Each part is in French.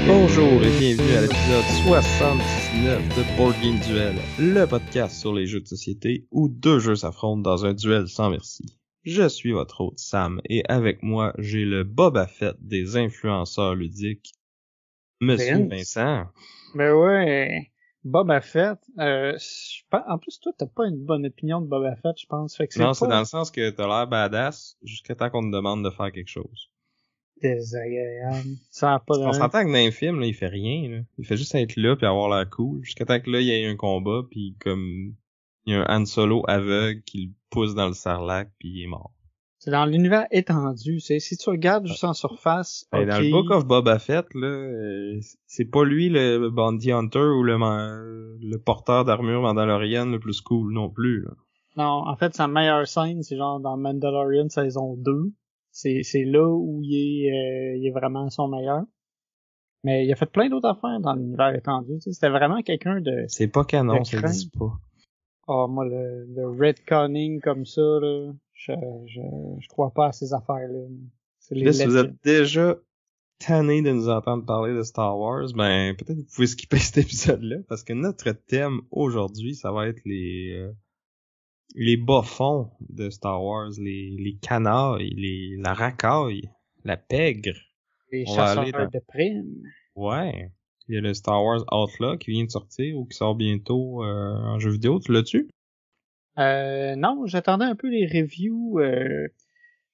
Bonjour et bienvenue à l'épisode 79 de Board Game Duel, le podcast sur les jeux de société où deux jeux s'affrontent dans un duel sans merci. Je suis votre hôte Sam et avec moi j'ai le Boba Fett des influenceurs ludiques, Monsieur Vincent. Ben ouais, Boba Fett. En plus, toi, t'as pas une bonne opinion de Boba Fett, je pense. Fait que Non, c'est dans le sens que t'as l'air badass jusqu'à temps qu'on te demande de faire quelque chose. Désagréable. Ça a pas On s'entend que dans les films, là, il fait rien, là. Il fait juste être là puis avoir l'air cool. Jusqu'à temps que là, il y ait un combat puis comme il y a un Han Solo aveugle qui le pousse dans le sarlac puis il est mort. C'est dans l'univers étendu, c'est si tu regardes juste en surface. Okay. Dans le Book of Boba Fett, là, c'est pas lui le Bounty Hunter ou le porteur d'armure Mandalorian le plus cool non plus, là. Non, en fait, sa meilleure scène, c'est genre dans Mandalorian saison 2. C'est là où il est vraiment son meilleur. Mais il a fait plein d'autres affaires dans l'univers étendu. Tu sais, c'était vraiment quelqu'un de... C'est pas canon, ça existe pas. Oh, moi, le retconning comme ça, là, je crois pas à ces affaires-là. Là, si vous êtes déjà tanné de nous entendre parler de Star Wars, ben peut-être vous pouvez skipper cet épisode-là, parce que notre thème aujourd'hui, ça va être les bas-fonds de Star Wars, les canailles, la racaille, la pègre. Les chasseurs de primes. Ouais. Il y a le Star Wars Outlaw qui vient de sortir ou qui sort bientôt en jeu vidéo. Tu l'as-tu? Non, j'attendais un peu les reviews.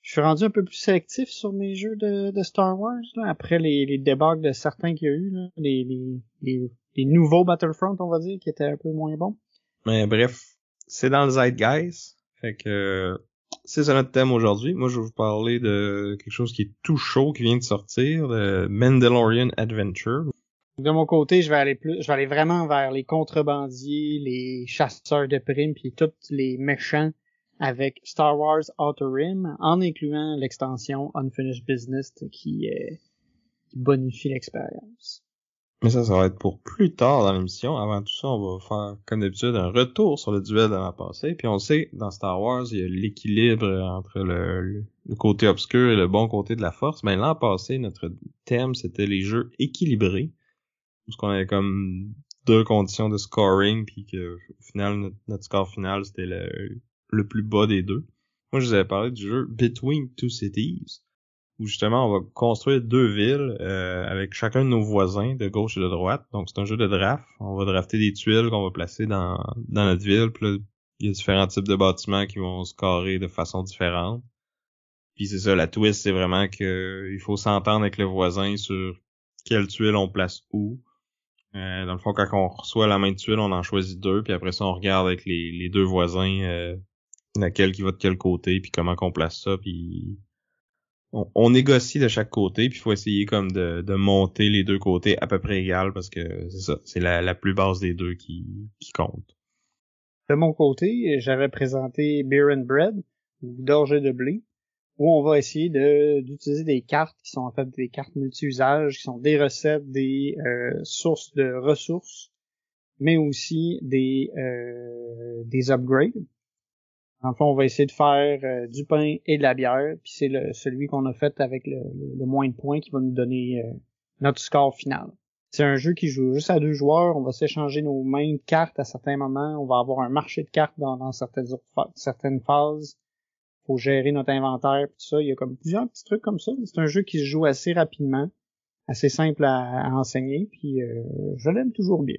Je suis rendu un peu plus sélectif sur mes jeux de Star Wars, là, après les débugs de certains qu'il y a eu, là, les nouveaux Battlefront, on va dire, qui étaient un peu moins bons. Mais bref, c'est dans le zeitgeist. Fait que c'est ça notre thème aujourd'hui. Moi, je vais vous parler de quelque chose qui est tout chaud, qui vient de sortir, le Mandalorian Adventure. De mon côté, je vais aller vraiment vers les contrebandiers, les chasseurs de primes, puis tous les méchants avec Star Wars Outer Rim, en incluant l'extension Unfinished Business qui bonifie l'expérience. Mais ça va être pour plus tard dans l'émission. Avant tout ça, on va faire, comme d'habitude, un retour sur le duel de l'an passé. Puis on sait, dans Star Wars, il y a l'équilibre entre le côté obscur et le bon côté de la force. Mais l'an passé, notre thème, c'était les jeux équilibrés. Parce qu'on avait comme deux conditions de scoring, puis que au final, notre score final, c'était le plus bas des deux. Moi, je vous avais parlé du jeu Between Two Cities, où justement, on va construire deux villes avec chacun de nos voisins de gauche et de droite. Donc, c'est un jeu de draft. On va drafter des tuiles qu'on va placer dans notre ville. Puis là, il y a différents types de bâtiments qui vont se carrer de façon différente. Puis c'est ça, la twist, c'est vraiment que il faut s'entendre avec le voisin sur quelle tuile on place où. Dans le fond, quand on reçoit la main de tuile, on en choisit deux, puis après ça, on regarde avec les deux voisins laquelle qui va de quel côté, puis comment qu'on place ça, puis on négocie de chaque côté, puis il faut essayer comme de monter les deux côtés à peu près égal, parce que c'est ça, c'est la plus basse des deux qui compte. De mon côté, j'avais présenté Beer and Bread, ou d'orge de blé, où on va essayer d'utiliser des cartes qui sont en fait des cartes multi-usages, qui sont des recettes, des sources de ressources, mais aussi des upgrades. En fait, on va essayer de faire du pain et de la bière, puis c'est celui qu'on a fait avec le moins de points qui va nous donner notre score final. C'est un jeu qui joue juste à 2 joueurs, on va s'échanger nos mains de cartes à certains moments, on va avoir un marché de cartes dans certaines phases. Faut gérer notre inventaire pis tout ça. Il y a comme plusieurs petits trucs comme ça. C'est un jeu qui se joue assez rapidement, assez simple à enseigner, puis je l'aime toujours bien.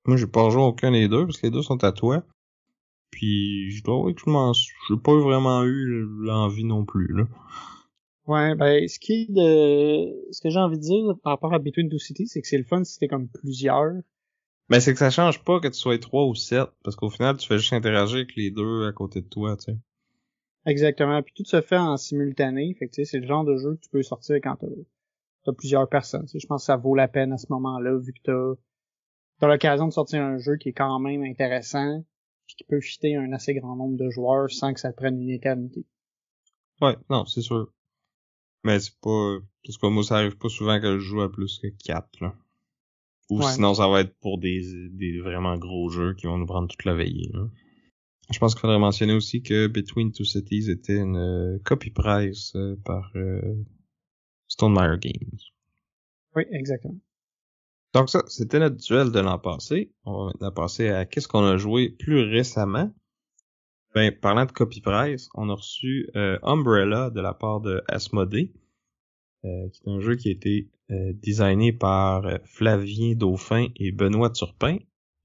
Moi, j'ai pas rejoué aucun des deux, parce que les deux sont à toi. Puis je dois avouer que j'ai pas vraiment eu l'envie non plus, là. Ouais, ben ce que j'ai envie de dire par rapport à Between Two Cities, c'est que c'est le fun si c'était comme plusieurs. Ben c'est que ça change pas que tu sois 3 ou 7, parce qu'au final, tu fais juste interagir avec les deux à côté de toi, tu sais. Exactement, puis tout se fait en simultané, fait que tu sais, c'est le genre de jeu que tu peux sortir quand t'as plusieurs personnes. Tu sais, je pense que ça vaut la peine à ce moment-là, vu que t'as l'occasion de sortir un jeu qui est quand même intéressant, puis qui peut fitter un assez grand nombre de joueurs sans que ça te prenne une éternité. Ouais, non, c'est sûr. Mais c'est pas... Parce que moi, ça arrive pas souvent que je joue à plus que 4, là. Ou Ouais. sinon, ça va être pour des vraiment gros jeux qui vont nous prendre toute la veillée, là. Je pense qu'il faudrait mentionner aussi que Between Two Cities était une copy price par Stonemaier Games. Oui, exactement. Donc ça, c'était notre duel de l'an passé. On va maintenant passer à qu'est-ce qu'on a joué plus récemment. Ben, parlant de copy price, on a reçu Umbrella de la part de Asmodée, qui est un jeu qui a été designé par Flavien Dauphin et Benoît Turpin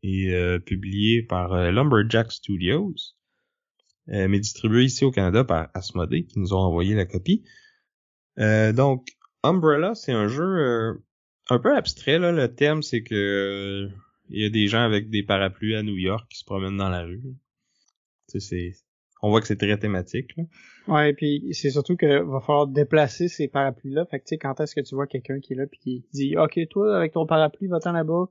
et publié par Lumberjack Studios, mais distribué ici au Canada par Asmodée, qui nous ont envoyé la copie. Donc, Umbrella, c'est un jeu un peu abstrait, là. Le thème, c'est que il y a des gens avec des parapluies à New York qui se promènent dans la rue. Tu sais, on voit que c'est très thématique, là. Ouais, puis c'est surtout que va falloir déplacer ces parapluies-là. Fait que tu sais, quand est-ce que tu vois quelqu'un qui est là puis qui dit OK, toi, avec ton parapluie, va-t'en là-bas.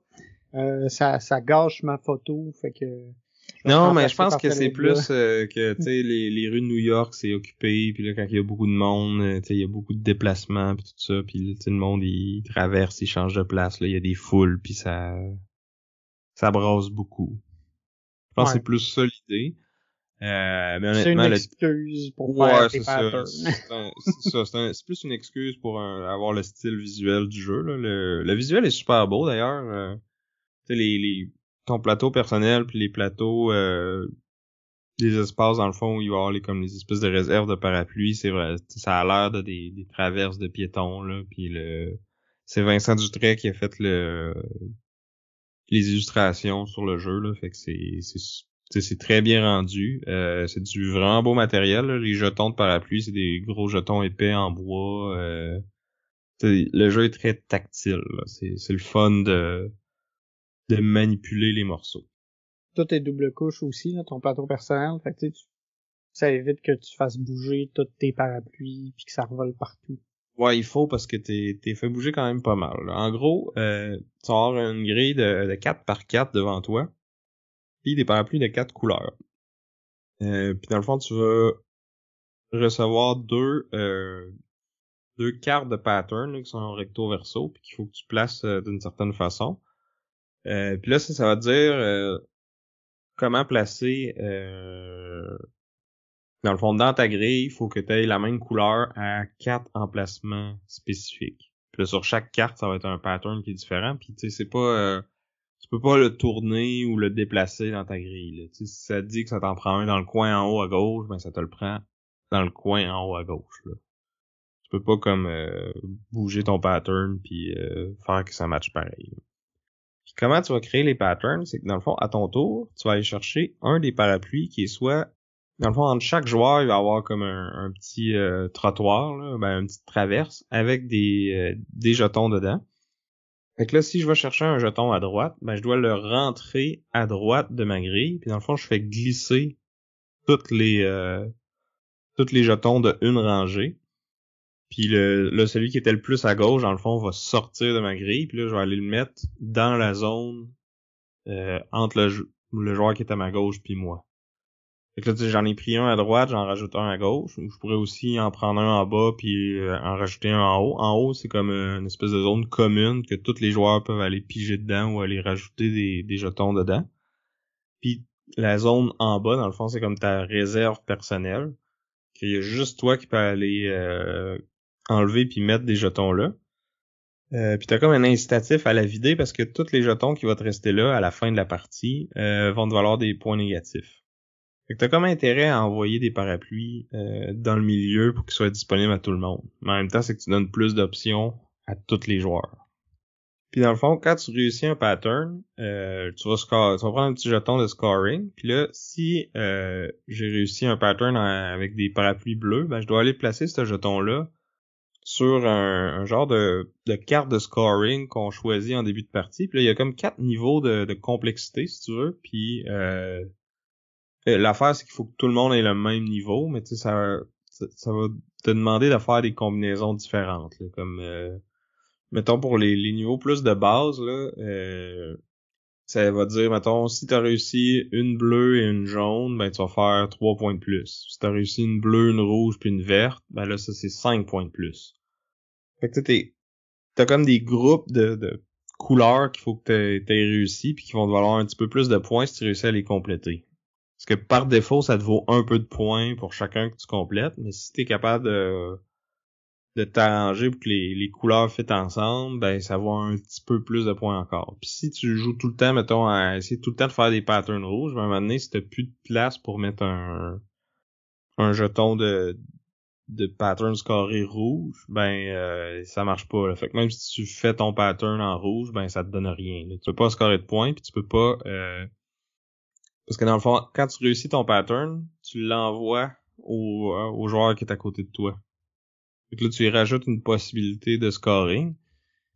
Ça gâche ma photo. Fait que je vais te Non, mais je remplacer pense par que tel c'est autre gars. plus que tu sais les rues de New York c'est occupé, puis là quand il y a beaucoup de monde, tu sais il y a beaucoup de déplacements puis tout ça, puis tu sais le monde il traverse, il change de place, là il y a des foules puis ça brasse beaucoup. Je pense que Ouais. c'est plus ça l'idée. Mais C'est une honnêtement excuse pour faire ouais tes c'est ça, patterns. c'est plus une excuse pour avoir le style visuel du jeu là. Le visuel est super beau d'ailleurs. Tu sais ton plateau personnel puis les plateaux des espaces dans le fond où il va y avoir comme les espèces de réserves de parapluies, c'est vrai, ça a l'air de des traverses de piétons là, puis c'est Vincent Dutray qui a fait les illustrations sur le jeu là, fait que c'est très bien rendu, c'est du vraiment beau matériel là. Les jetons de parapluie, c'est des gros jetons épais en bois, le jeu est très tactile là. C'est le fun de manipuler les morceaux. Tout est double couche aussi, là, ton plateau personnel. Fait que tu sais, ça évite que tu fasses bouger tous tes parapluies puis que ça revole partout. Ouais, il faut parce que t'es fait bouger quand même pas mal, là. En gros, tu vas avoir une grille de 4 par 4 devant toi, puis des parapluies de 4 couleurs. Puis dans le fond, tu vas recevoir deux cartes de pattern là, qui sont recto verso, puis qu'il faut que tu places d'une certaine façon. Puis là, ça va te dire comment placer dans le fond, dans ta grille, il faut que tu aies la même couleur à 4 emplacements spécifiques. Puis là, sur chaque carte, ça va être un pattern qui est différent. Puis tu sais, c'est pas tu peux pas le tourner ou le déplacer dans ta grille. Là. Tu sais, si ça te dit que ça t'en prend un dans le coin en haut à gauche, ben ça te le prend dans le coin en haut à gauche. Là. Tu peux pas comme bouger ton pattern puis faire que ça matche pareil. Là. Puis comment tu vas créer les patterns, c'est que dans le fond, à ton tour, tu vas aller chercher un des parapluies qui est soit dans le fond, entre chaque joueur, il va y avoir comme un petit trottoir, là, ben, une petite traverse avec des jetons dedans. Fait que là, si je vais chercher un jeton à droite, ben je dois le rentrer à droite de ma grille. Puis dans le fond, je fais glisser toutes toutes les jetons de une rangée. Puis celui qui était le plus à gauche, dans le fond, va sortir de ma grille. Puis là, je vais aller le mettre dans la zone entre le joueur qui est à ma gauche puis moi. Fait que là, tu sais, j'en ai pris un à droite, j'en rajoute un à gauche. Je pourrais aussi en prendre un en bas puis en rajouter un en haut. En haut, c'est comme une espèce de zone commune que tous les joueurs peuvent aller piger dedans ou aller rajouter des jetons dedans. Puis la zone en bas, dans le fond, c'est comme ta réserve personnelle. Qu'il y a juste toi qui peux aller enlever puis mettre des jetons là. Puis t'as comme un incitatif à la vider parce que tous les jetons qui vont te rester là à la fin de la partie vont te valoir des points négatifs. Fait que t'as comme intérêt à envoyer des parapluies dans le milieu pour qu'ils soient disponibles à tout le monde. Mais en même temps, c'est que tu donnes plus d'options à tous les joueurs. Puis dans le fond, quand tu réussis un pattern, tu vas prendre un petit jeton de scoring. Puis là, si j'ai réussi un pattern avec des parapluies bleus, ben je dois aller placer ce jeton-là sur un genre de carte de scoring qu'on choisit en début de partie. Puis là, il y a comme 4 niveaux de complexité, si tu veux. Puis l'affaire, c'est qu'il faut que tout le monde ait le même niveau, mais tu sais, ça va te demander de faire des combinaisons différentes. Là, comme mettons pour les niveaux plus de base, là, ça va dire, mettons, si t'as réussi une bleue et une jaune, ben tu vas faire 3 points de plus. Si t'as réussi une bleue, une rouge puis une verte, ben là, ça c'est 5 points de plus. Fait que t'as comme des groupes de couleurs qu'il faut que t'aies réussi puis qui vont te valoir un petit peu plus de points si tu réussis à les compléter. Parce que par défaut, ça te vaut un peu de points pour chacun que tu complètes, mais si t'es capable de t'arranger pour que les couleurs fit ensemble, ben ça vaut un petit peu plus de points encore. Puis si tu joues tout le temps, mettons, à essayer tout le temps de faire des patterns rouges, ben à un moment donné, si t'as plus de place pour mettre un jeton de pattern carré rouge, ben ça marche pas. Là. Fait que même si tu fais ton pattern en rouge, ben ça te donne rien. Là. Tu peux pas scorer de points, puis tu peux pas parce que dans le fond, quand tu réussis ton pattern, tu l'envoies au joueur qui est à côté de toi. Fait que là, tu y rajoutes une possibilité de scoring.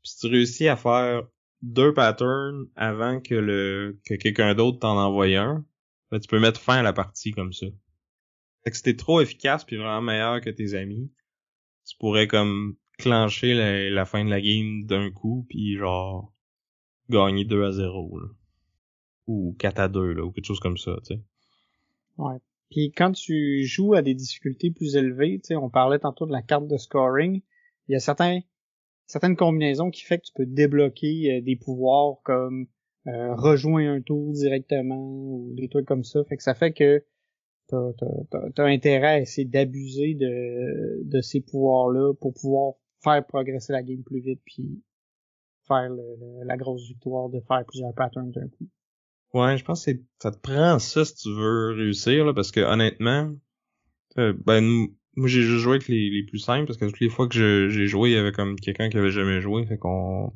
Puis si tu réussis à faire 2 patterns avant que quelqu'un d'autre t'en envoie un, ben tu peux mettre fin à la partie comme ça. Fait que si t'es trop efficace puis vraiment meilleur que tes amis, tu pourrais comme clencher la fin de la game d'un coup puis genre gagner 2-0 là. Ou 4-2 là, ou quelque chose comme ça, tu sais. Ouais. Puis quand tu joues à des difficultés plus élevées, tu sais, on parlait tantôt de la carte de scoring, il y a certaines combinaisons qui fait que tu peux débloquer des pouvoirs comme rejoindre un tour directement ou des trucs comme ça. Fait que ça fait que t'as intérêt à essayer d'abuser de ces pouvoirs-là pour pouvoir faire progresser la game plus vite puis faire la grosse victoire de faire plusieurs patterns d'un coup. Ouais, je pense que ça te prend ça si tu veux réussir, là, parce que honnêtement, moi j'ai juste joué avec les plus simples, parce que toutes les fois que j'ai joué, il y avait comme quelqu'un qui avait jamais joué, fait on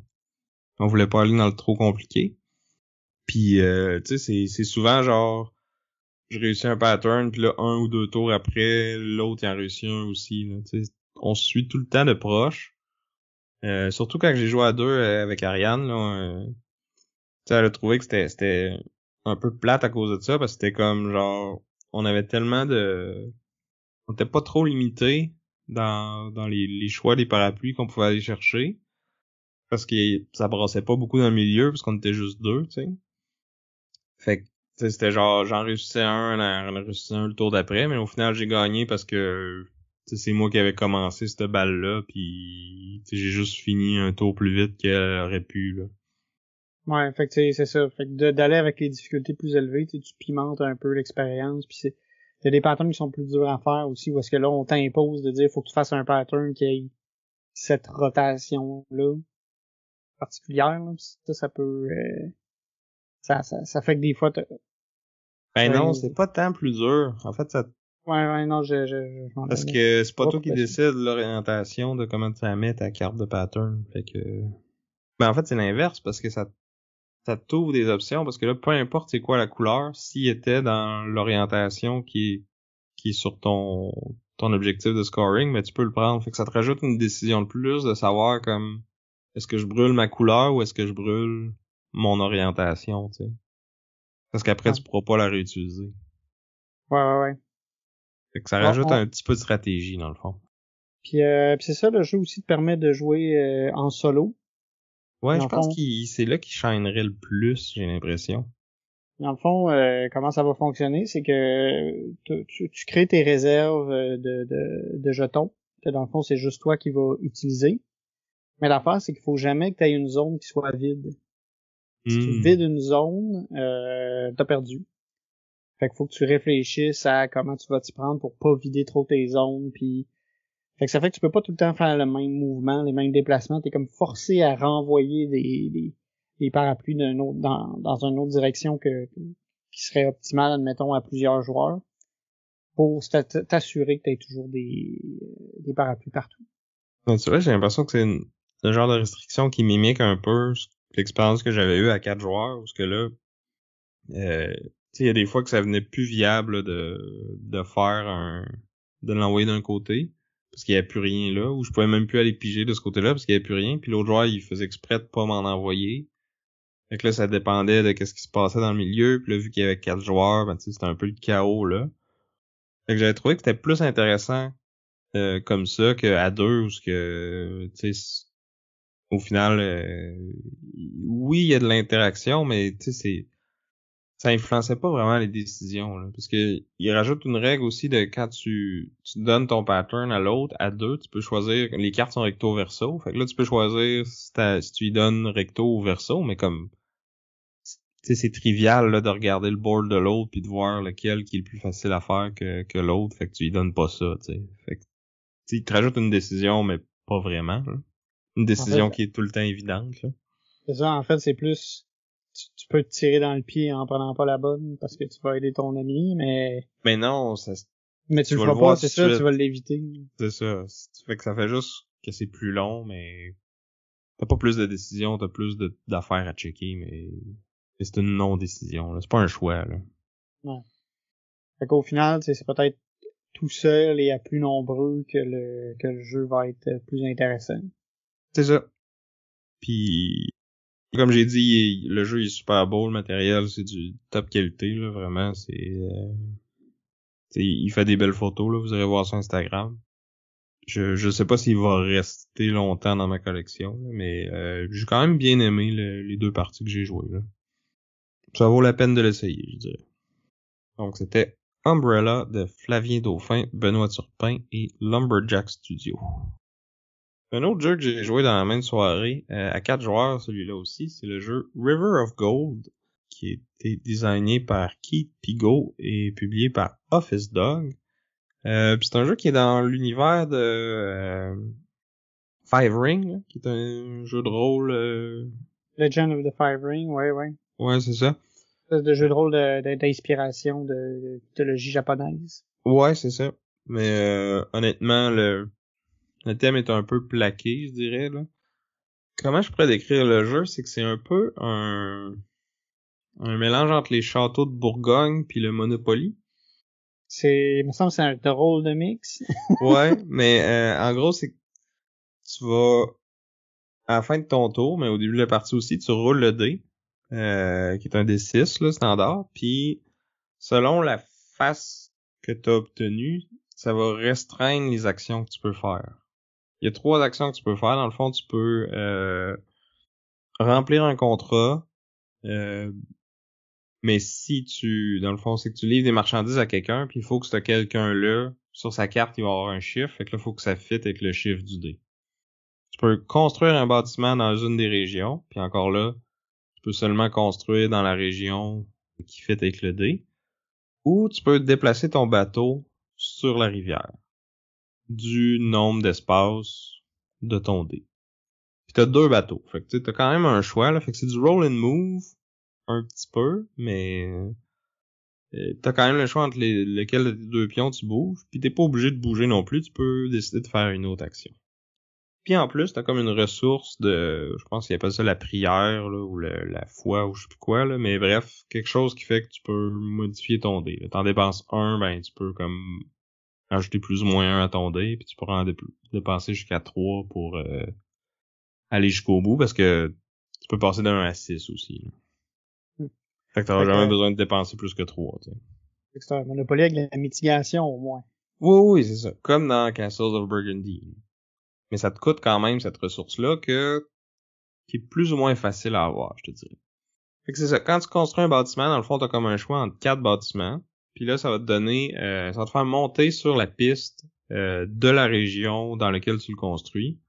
voulait pas aller dans le trop compliqué. Puis tu sais, c'est souvent genre je réussis un pattern, puis là, 1 ou 2 tours après, l'autre il en réussit un aussi. Là, tu sais. On se suit tout le temps de proche. Surtout quand j'ai joué à deux avec Ariane, là, tu sais, elle a trouvé que c'était un peu plate à cause de ça, parce que c'était comme genre on avait tellement de. On était pas trop limité dans les choix des parapluies qu'on pouvait aller chercher. Parce que ça brassait pas beaucoup dans le milieu, parce qu'on était juste deux, tu sais. Fait que tu sais, c'était genre j'en réussissais un, j'en réussissais un le tour d'après, mais au final j'ai gagné parce que tu sais, c'est moi qui avais commencé cette balle-là, puis j'ai juste fini un tour plus vite qu'elle aurait pu, là. Ouais, fait que c'est ça. Fait que d'aller avec les difficultés plus élevées, tu pimentes un peu l'expérience, puis il y a des patterns qui sont plus durs à faire aussi, où est-ce que là, on t'impose de dire faut que tu fasses un pattern qui ait cette rotation-là particulière, là. Ça peut ça fait que des fois Ben non, c'est pas tant plus dur. En fait, ça ouais, non, je m'en parce allais. que c'est pas Hop, toi qui décides l'orientation de comment tu la mets ta carte de pattern. Fait que ben en fait c'est l'inverse parce que ça t'ouvre des options parce que là peu importe c'est quoi la couleur, s'il était dans l'orientation qui est sur ton objectif de scoring, ben tu peux le prendre. Fait que ça te rajoute une décision de plus de savoir comme est-ce que je brûle ma couleur ou est-ce que je brûle mon orientation, tu sais. Parce qu'après ouais, tu pourras pas la réutiliser. ouais. Fait que ça Bon, rajoute un petit peu de stratégie dans le fond. puis c'est ça, le jeu aussi te permet de jouer en solo. Ouais, Dans je le pense fond, qu'il c'est là qu'il shinerait le plus, j'ai l'impression. comment ça va fonctionner, c'est que tu crées tes réserves de jetons, que dans le fond, c'est juste toi qui vas utiliser. Mais l'affaire, c'est qu'il faut jamais que tu aies une zone qui soit vide. Si tu Hmm. vides une zone, t'as perdu. Fait qu'il faut que tu réfléchisses à comment tu vas t'y prendre pour pas vider trop tes zones, puis fait que ça fait que tu peux pas tout le temps faire le même mouvement, les mêmes déplacements. T'es comme forcé à renvoyer des parapluies dans une autre direction qui serait optimale, admettons, à plusieurs joueurs pour t'assurer que tu aies toujours des parapluies partout. Ouais, tu vois, j'ai l'impression que c'est le genre de restriction qui mimique un peu l'expérience que j'avais eue à 4 joueurs, où ce que là, tu sais, il y a des fois que ça venait plus viable là, de faire de l'envoyer d'un côté, parce qu'il y avait plus rien là, ou je pouvais même plus aller piger de ce côté-là parce qu'il y avait plus rien, puis l'autre joueur, il faisait exprès de pas m'en envoyer. Fait que là, ça dépendait de qu'est-ce qui se passait dans le milieu, puis là, vu qu'il y avait 4 joueurs, ben tu sais, c'était un peu le chaos là. Fait que j'avais trouvé que c'était plus intéressant comme ça qu'à deux, où ce que tu sais au final, oui, il y a de l'interaction, mais tu sais, ça influençait pas vraiment les décisions, là, parce que il rajoute une règle aussi de quand tu donnes ton pattern à l'autre, à deux, tu peux choisir, les cartes sont recto verso, fait que là, tu peux choisir si tu lui donnes recto ou verso, mais comme, tu sais, c'est trivial, là, de regarder le board de l'autre puis de voir lequel qui est le plus facile à faire que l'autre, fait que tu lui donnes pas ça, tu sais. Fait que, tu sais, il te rajoute une décision, mais pas vraiment, là. Une En fait, décision qui est tout le temps évidente, là. c'est ça, en fait, c'est plus, tu peux te tirer dans le pied en prenant pas la bonne parce que tu vas aider ton ami, Mais non, mais tu tu le vas le feras pas, voir tout c'est de ça, tu suite. vas l'éviter. C'est ça. Fait que ça fait juste que c'est plus long, mais t'as pas plus de décisions, t'as plus d'affaires à checker, mais c'est une non-décision, là. C'est pas un choix, là. Ouais. Fait qu'au final, c'est peut-être tout seul et à plus nombreux que le jeu va être plus intéressant. C'est ça. Puis, comme j'ai dit, le jeu est super beau, le matériel, c'est du top qualité, là, vraiment, il fait des belles photos, là, vous irez voir sur Instagram. Je sais pas s'il va rester longtemps dans ma collection, là, mais j'ai quand même bien aimé les deux parties que j'ai jouées, là. Ça vaut la peine de l'essayer, je dirais. Donc, c'était Umbrella de Flavien Dauphin, Benoît Turpin et Lumberjack Studio. Un autre jeu que j'ai joué dans la même soirée, à 4 joueurs, celui-là aussi, c'est le jeu River of Gold, qui a été designé par Keith Pigot et publié par Office Dog. Puis c'est un jeu qui est dans l'univers de Five Ring, là, qui est un jeu de rôle. Legend of the Five Ring, ouais. Ouais, c'est ça. C'est de jeu de rôle d'inspiration de mythologie japonaise. Ouais, c'est ça. Mais honnêtement, le thème est un peu plaqué, je dirais, là. Comment je pourrais décrire le jeu, c'est que c'est un peu un mélange entre les châteaux de Bourgogne puis le Monopoly. Il me semble que c'est un drôle de mix. Ouais, mais en gros, c'est que tu vas, à la fin de ton tour, mais au début de la partie aussi, tu roules le dé, qui est un D6, là, standard, puis selon la face que tu as obtenue, ça va restreindre les actions que tu peux faire. Il y a 3 actions que tu peux faire. Dans le fond, tu peux remplir un contrat, euh, mais si dans le fond, c'est que tu livres des marchandises à quelqu'un, puis il faut que ce quelqu'un-là, sur sa carte, il va avoir un chiffre, fait que là, il faut que ça fitte avec le chiffre du dé. Tu peux construire un bâtiment dans une des régions, puis encore là, tu peux seulement construire dans la région qui fit avec le dé, ou tu peux déplacer ton bateau sur la rivière, du nombre d'espaces de ton dé. Puis t'as 2 bateaux, fait que tu t'as quand même un choix, là, fait que c'est du roll and move, un petit peu, mais t'as quand même le choix entre lequel des 2 pions tu bouges, puis t'es pas obligé de bouger non plus, tu peux décider de faire une autre action. Puis en plus, t'as comme une ressource je pense qu'ils appellent ça la prière, là, ou la foi, ou je sais plus quoi, là, mais bref, quelque chose qui fait que tu peux modifier ton dé. Là. T'en dépenses un, ben tu peux comme ajouter plus ou moins un à ton dé, puis tu pourras en dépenser jusqu'à 3 pour aller jusqu'au bout, parce que tu peux passer de 1 à 6 aussi. Là. Hmm. Fait que t'auras jamais besoin de dépenser plus que 3, tu sais. C'est un Monopoly avec la mitigation, au moins. Oui, c'est ça. Comme dans Castles of Burgundy. Mais ça te coûte quand même cette ressource-là qui est plus ou moins facile à avoir, je te dirais. Fait que c'est ça. Quand tu construis un bâtiment, dans le fond, t'as comme un choix entre 4 bâtiments. Puis là, ça va te donner, ça va te faire monter sur la piste de la région dans laquelle tu le construis.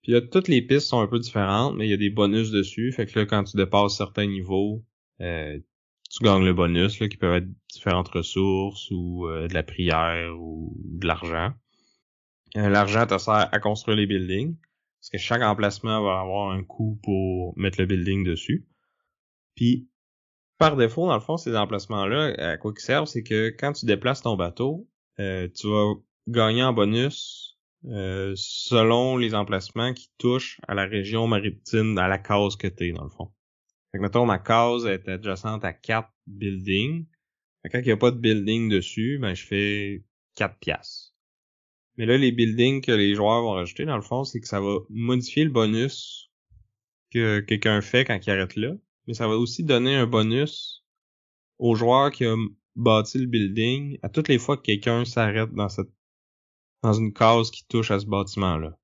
Puis là, toutes les pistes sont un peu différentes, mais il y a des bonus dessus. Fait que là, quand tu dépasses certains niveaux, tu gagnes le bonus, là, qui peuvent être différentes ressources ou de la prière ou de l'argent. L'argent te sert à construire les buildings, parce que chaque emplacement va avoir un coût pour mettre le building dessus. Puis, par défaut, dans le fond, ces emplacements-là, à quoi ils servent, c'est que quand tu déplaces ton bateau, tu vas gagner en bonus selon les emplacements qui touchent à la région maritime, à la case que t'es, dans le fond. Fait que, mettons, ma case est adjacente à 4 buildings. Fait que quand il n'y a pas de building dessus, ben, je fais 4 piastres. Mais là, les buildings que les joueurs vont rajouter, dans le fond, c'est que ça va modifier le bonus que quelqu'un fait quand il arrête là. Mais ça va aussi donner un bonus au joueur qui a bâti le building à toutes les fois que quelqu'un s'arrête dans une case qui touche à ce bâtiment-là.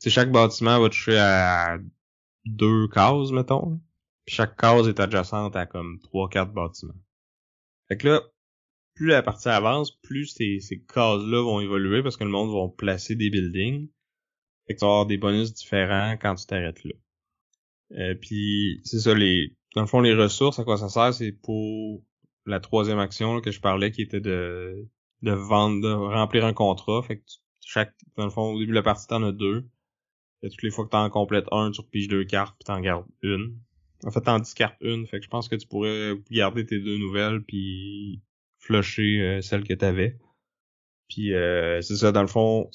Tu chaque bâtiment va toucher à 2 cases, mettons. Puis chaque case est adjacente à comme 3-4 bâtiments. Fait que là, plus la partie avance, plus ces cases-là vont évoluer parce que le monde va placer des buildings. Fait que tu vas avoir des bonus différents quand tu t'arrêtes là. Puis c'est ça, dans le fond, les ressources, à quoi ça sert, c'est pour la troisième action là, que je parlais, qui était de vendre, de remplir un contrat. Fait que dans le fond, au début de la partie, t'en as 2. Et toutes les fois que t'en complètes un, tu repiges 2 cartes puis t'en gardes une. En fait, t'en discartes une. Fait que je pense que tu pourrais garder tes 2 nouvelles puis flusher celles que t'avais. Puis c'est ça, dans le fond,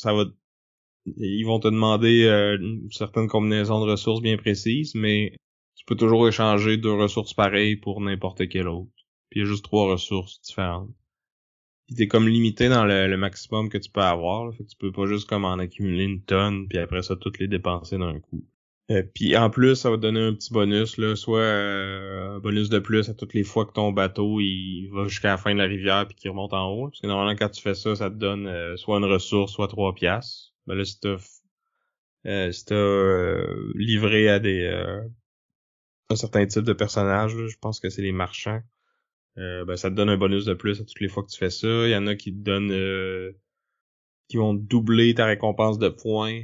ils vont te demander une certaine combinaison de ressources bien précises, mais tu peux toujours échanger 2 ressources pareilles pour n'importe quelle autre. Puis il y a juste 3 ressources différentes. Puis t'es comme limité dans le maximum que tu peux avoir, là. Fait que tu peux pas juste comme en accumuler une tonne puis après ça toutes les dépenser d'un coup. Puis en plus, ça va te donner un petit bonus, là, soit un bonus de plus à toutes les fois que ton bateau il va jusqu'à la fin de la rivière puis qu'il remonte en haut. Parce que normalement quand tu fais ça, ça te donne soit une ressource, soit 3 piastres. Ben là, si t'as livré à un certain type de personnage, là, je pense que c'est les marchands. Ben ça te donne un bonus de plus à toutes les fois que tu fais ça. Il y en a qui te donnent qui vont doubler ta récompense de points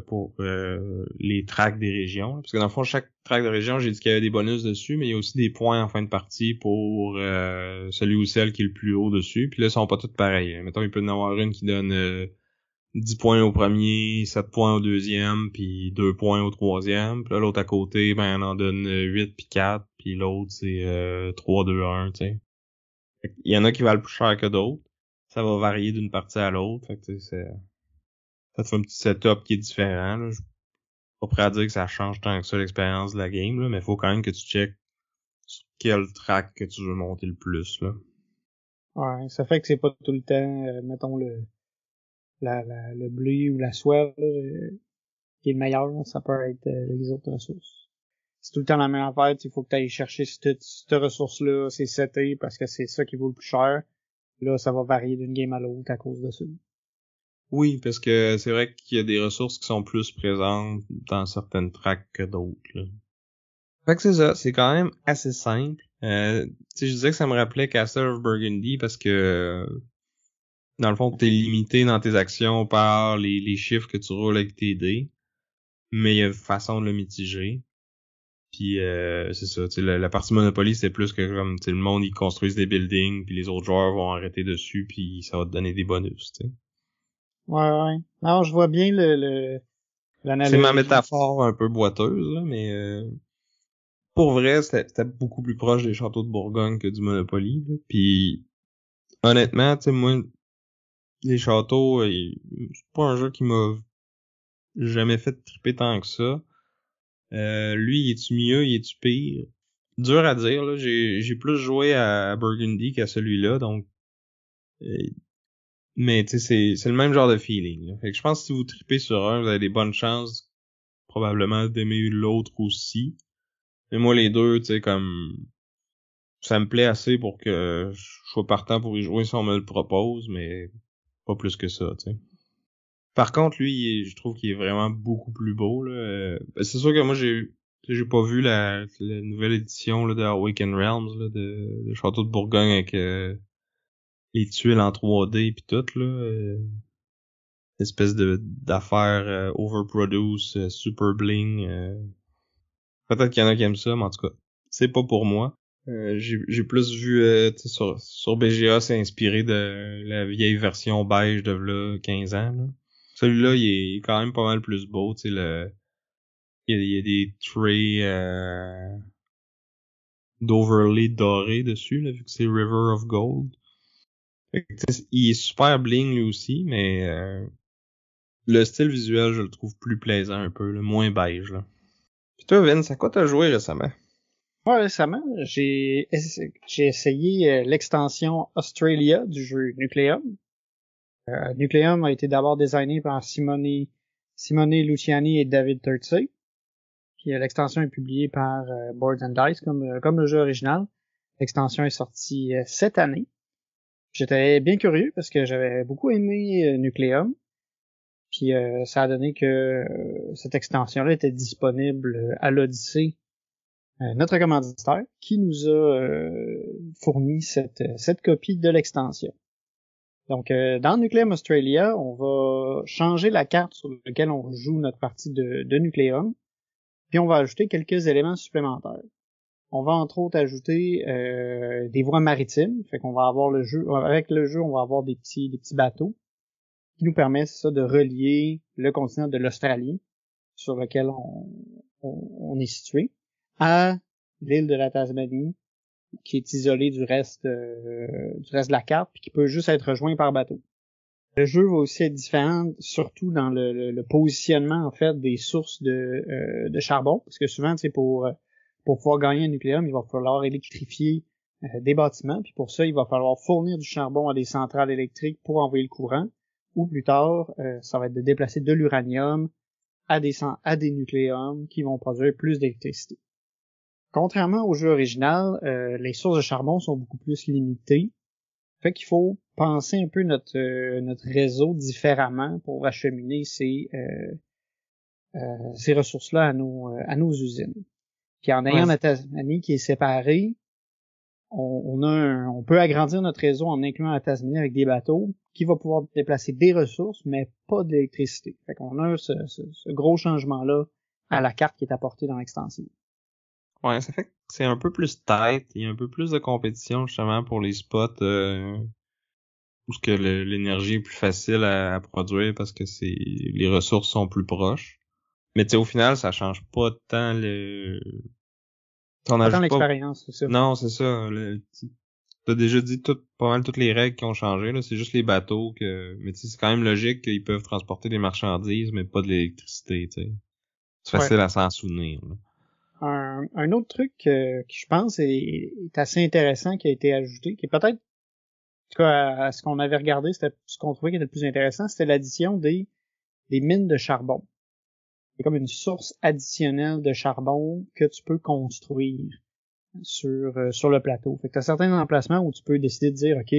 pour les tracks des régions. Parce que dans le fond, chaque track de région, j'ai dit qu'il y avait des bonus dessus, mais il y a aussi des points en fin de partie pour celui ou celle qui est le plus haut dessus. Puis là, ils sont pas toutes pareilles. Mettons, il peut y en avoir une qui donne 10 points au premier, 7 points au deuxième, puis 2 points au troisième. Puis là, l'autre à côté, ben, on en donne 8 puis 4, puis l'autre, c'est 3, 2, 1, tu sais. Il y en a qui valent plus cher que d'autres. Ça va varier d'une partie à l'autre. Fait que, ça te fait un petit setup qui est différent, là. Je suis pas prêt à dire que ça change tant que ça l'expérience de la game, là, mais faut quand même que tu checkes sur quel track que tu veux monter le plus, là. Ouais, ça fait que c'est pas tout le temps, mettons, le blé ou la soie, là, qui est le meilleur, là, ça peut être les autres ressources. C'est tout le temps la même affaire, il faut que tu ailles chercher cette ressource-là, c'est seté parce que c'est ça qui vaut le plus cher. Là, ça va varier d'une game à l'autre à cause de ça. Oui, parce que c'est vrai qu'il y a des ressources qui sont plus présentes dans certaines tracks que d'autres, là. Fait que c'est ça, c'est quand même assez simple. Tu sais, je disais que ça me rappelait Castle of Burgundy parce que dans le fond, t'es limité dans tes actions par les chiffres que tu roules avec tes dés, mais il y a une façon de le mitiger. Puis c'est ça, tu sais, la partie Monopoly, c'est plus que comme, tu sais, le monde, ils construisent des buildings, puis les autres joueurs vont arrêter dessus, puis ça va te donner des bonus, tu sais. Ouais. Non, je vois bien C'est ma l'analogie. métaphore un peu boiteuse, là, mais pour vrai, c'était beaucoup plus proche des châteaux de Bourgogne que du Monopoly, là. Puis honnêtement, tu sais, moi, les châteaux, c'est pas un jeu qui m'a jamais fait triper tant que ça. Lui, il est-tu mieux, il est-tu pire? Dur à dire, là. J'ai plus joué à Burgundy qu'à celui-là, donc euh, mais tu sais, c'est le même genre de feeling, là. Fait que je pense que si vous tripez sur un, vous avez des bonnes chances probablement d'aimer l'autre aussi. Mais moi, les deux, tu sais, comme ça me plaît assez pour que je sois partant pour y jouer si on me le propose, mais pas plus que ça, tu sais. Par contre, lui, je trouve qu'il est vraiment beaucoup plus beau, là. C'est sûr que moi, j'ai pas vu la nouvelle édition là, de Awaken Realms, là, de Château de Bourgogne avec les tuiles en 3D pis tout, là. Espèce d'affaires overproduce, super bling. Peut-être qu'il y en a qui aiment ça, mais en tout cas, c'est pas pour moi. J'ai plus vu, tu sais, sur BGA, c'est inspiré de la vieille version beige de là 15 ans, là. Celui-là, il est quand même pas mal plus beau, tu sais, il y a des traits d'overlay doré dessus, là, vu que c'est River of Gold. Fait que, tu sais, il est super bling lui aussi, mais le style visuel, je le trouve plus plaisant un peu, là, moins beige, là. Pis toi, Vince, à quoi t'as joué récemment? Ouais, récemment, j'ai essayé l'extension Australia du jeu Nucleum. Nucleum a été d'abord designé par Simone Luciani et David Turczi. Puis l'extension est publiée par Boards and Dice comme le jeu original. L'extension est sortie cette année. J'étais bien curieux parce que j'avais beaucoup aimé Nucleum. Puis ça a donné que cette extension-là était disponible à l'Odyssée, notre commanditaire, qui nous a fourni cette copie de l'extension. Donc, dans Nucleum Australia, on va changer la carte sur laquelle on joue notre partie de Nucleum, puis on va ajouter quelques éléments supplémentaires. On va entre autres ajouter des voies maritimes, fait qu'on va avoir avec le jeu, on va avoir des petits bateaux qui nous permettent ça de relier le continent de l'Australie, sur lequel on est situé, à l'île de la Tasmanie, qui est isolée du reste de la carte, puis qui peut juste être rejoint par bateau. Le jeu va aussi être différent, surtout dans le positionnement en fait des sources de charbon, parce que souvent, c'est pour pouvoir gagner un nucléum, il va falloir électrifier des bâtiments, puis pour ça, il va falloir fournir du charbon à des centrales électriques pour envoyer le courant, ou plus tard, ça va être de déplacer de l'uranium à des nucléums qui vont produire plus d'électricité. Contrairement au jeu original, les sources de charbon sont beaucoup plus limitées. Fait qu'il faut penser un peu notre réseau différemment pour acheminer ces ressources-là à nos usines. Puis en ayant la Tasmanie qui est séparée, on peut agrandir notre réseau en incluant la Tasmanie avec des bateaux qui va pouvoir déplacer des ressources, mais pas d'électricité. Fait qu'on a ce gros changement-là à la carte qui est apportée dans l'extension. Ouais, ça fait que c'est un peu plus tight, il y a un peu plus de compétition justement pour les spots où ce que l'énergie est plus facile à produire parce que les ressources sont plus proches. Mais tu sais, au final, ça change pas tant Pas tant l'expérience, c'est ça. Non, c'est ça. T'as déjà dit pas mal toutes les règles qui ont changé, là. C'est juste les bateaux mais tu sais, c'est quand même logique qu'ils peuvent transporter des marchandises, mais pas de l'électricité, tu sais. C'est facile à s'en souvenir, là. Un autre truc qui je pense est assez intéressant qui a été ajouté, qui est peut-être, en tout cas à ce qu'on avait regardé, c'était ce qu'on trouvait qui était le plus intéressant, c'était l'addition des mines de charbon. C'est comme une source additionnelle de charbon que tu peux construire sur le plateau. Fait que t'as certains emplacements où tu peux décider de dire, OK,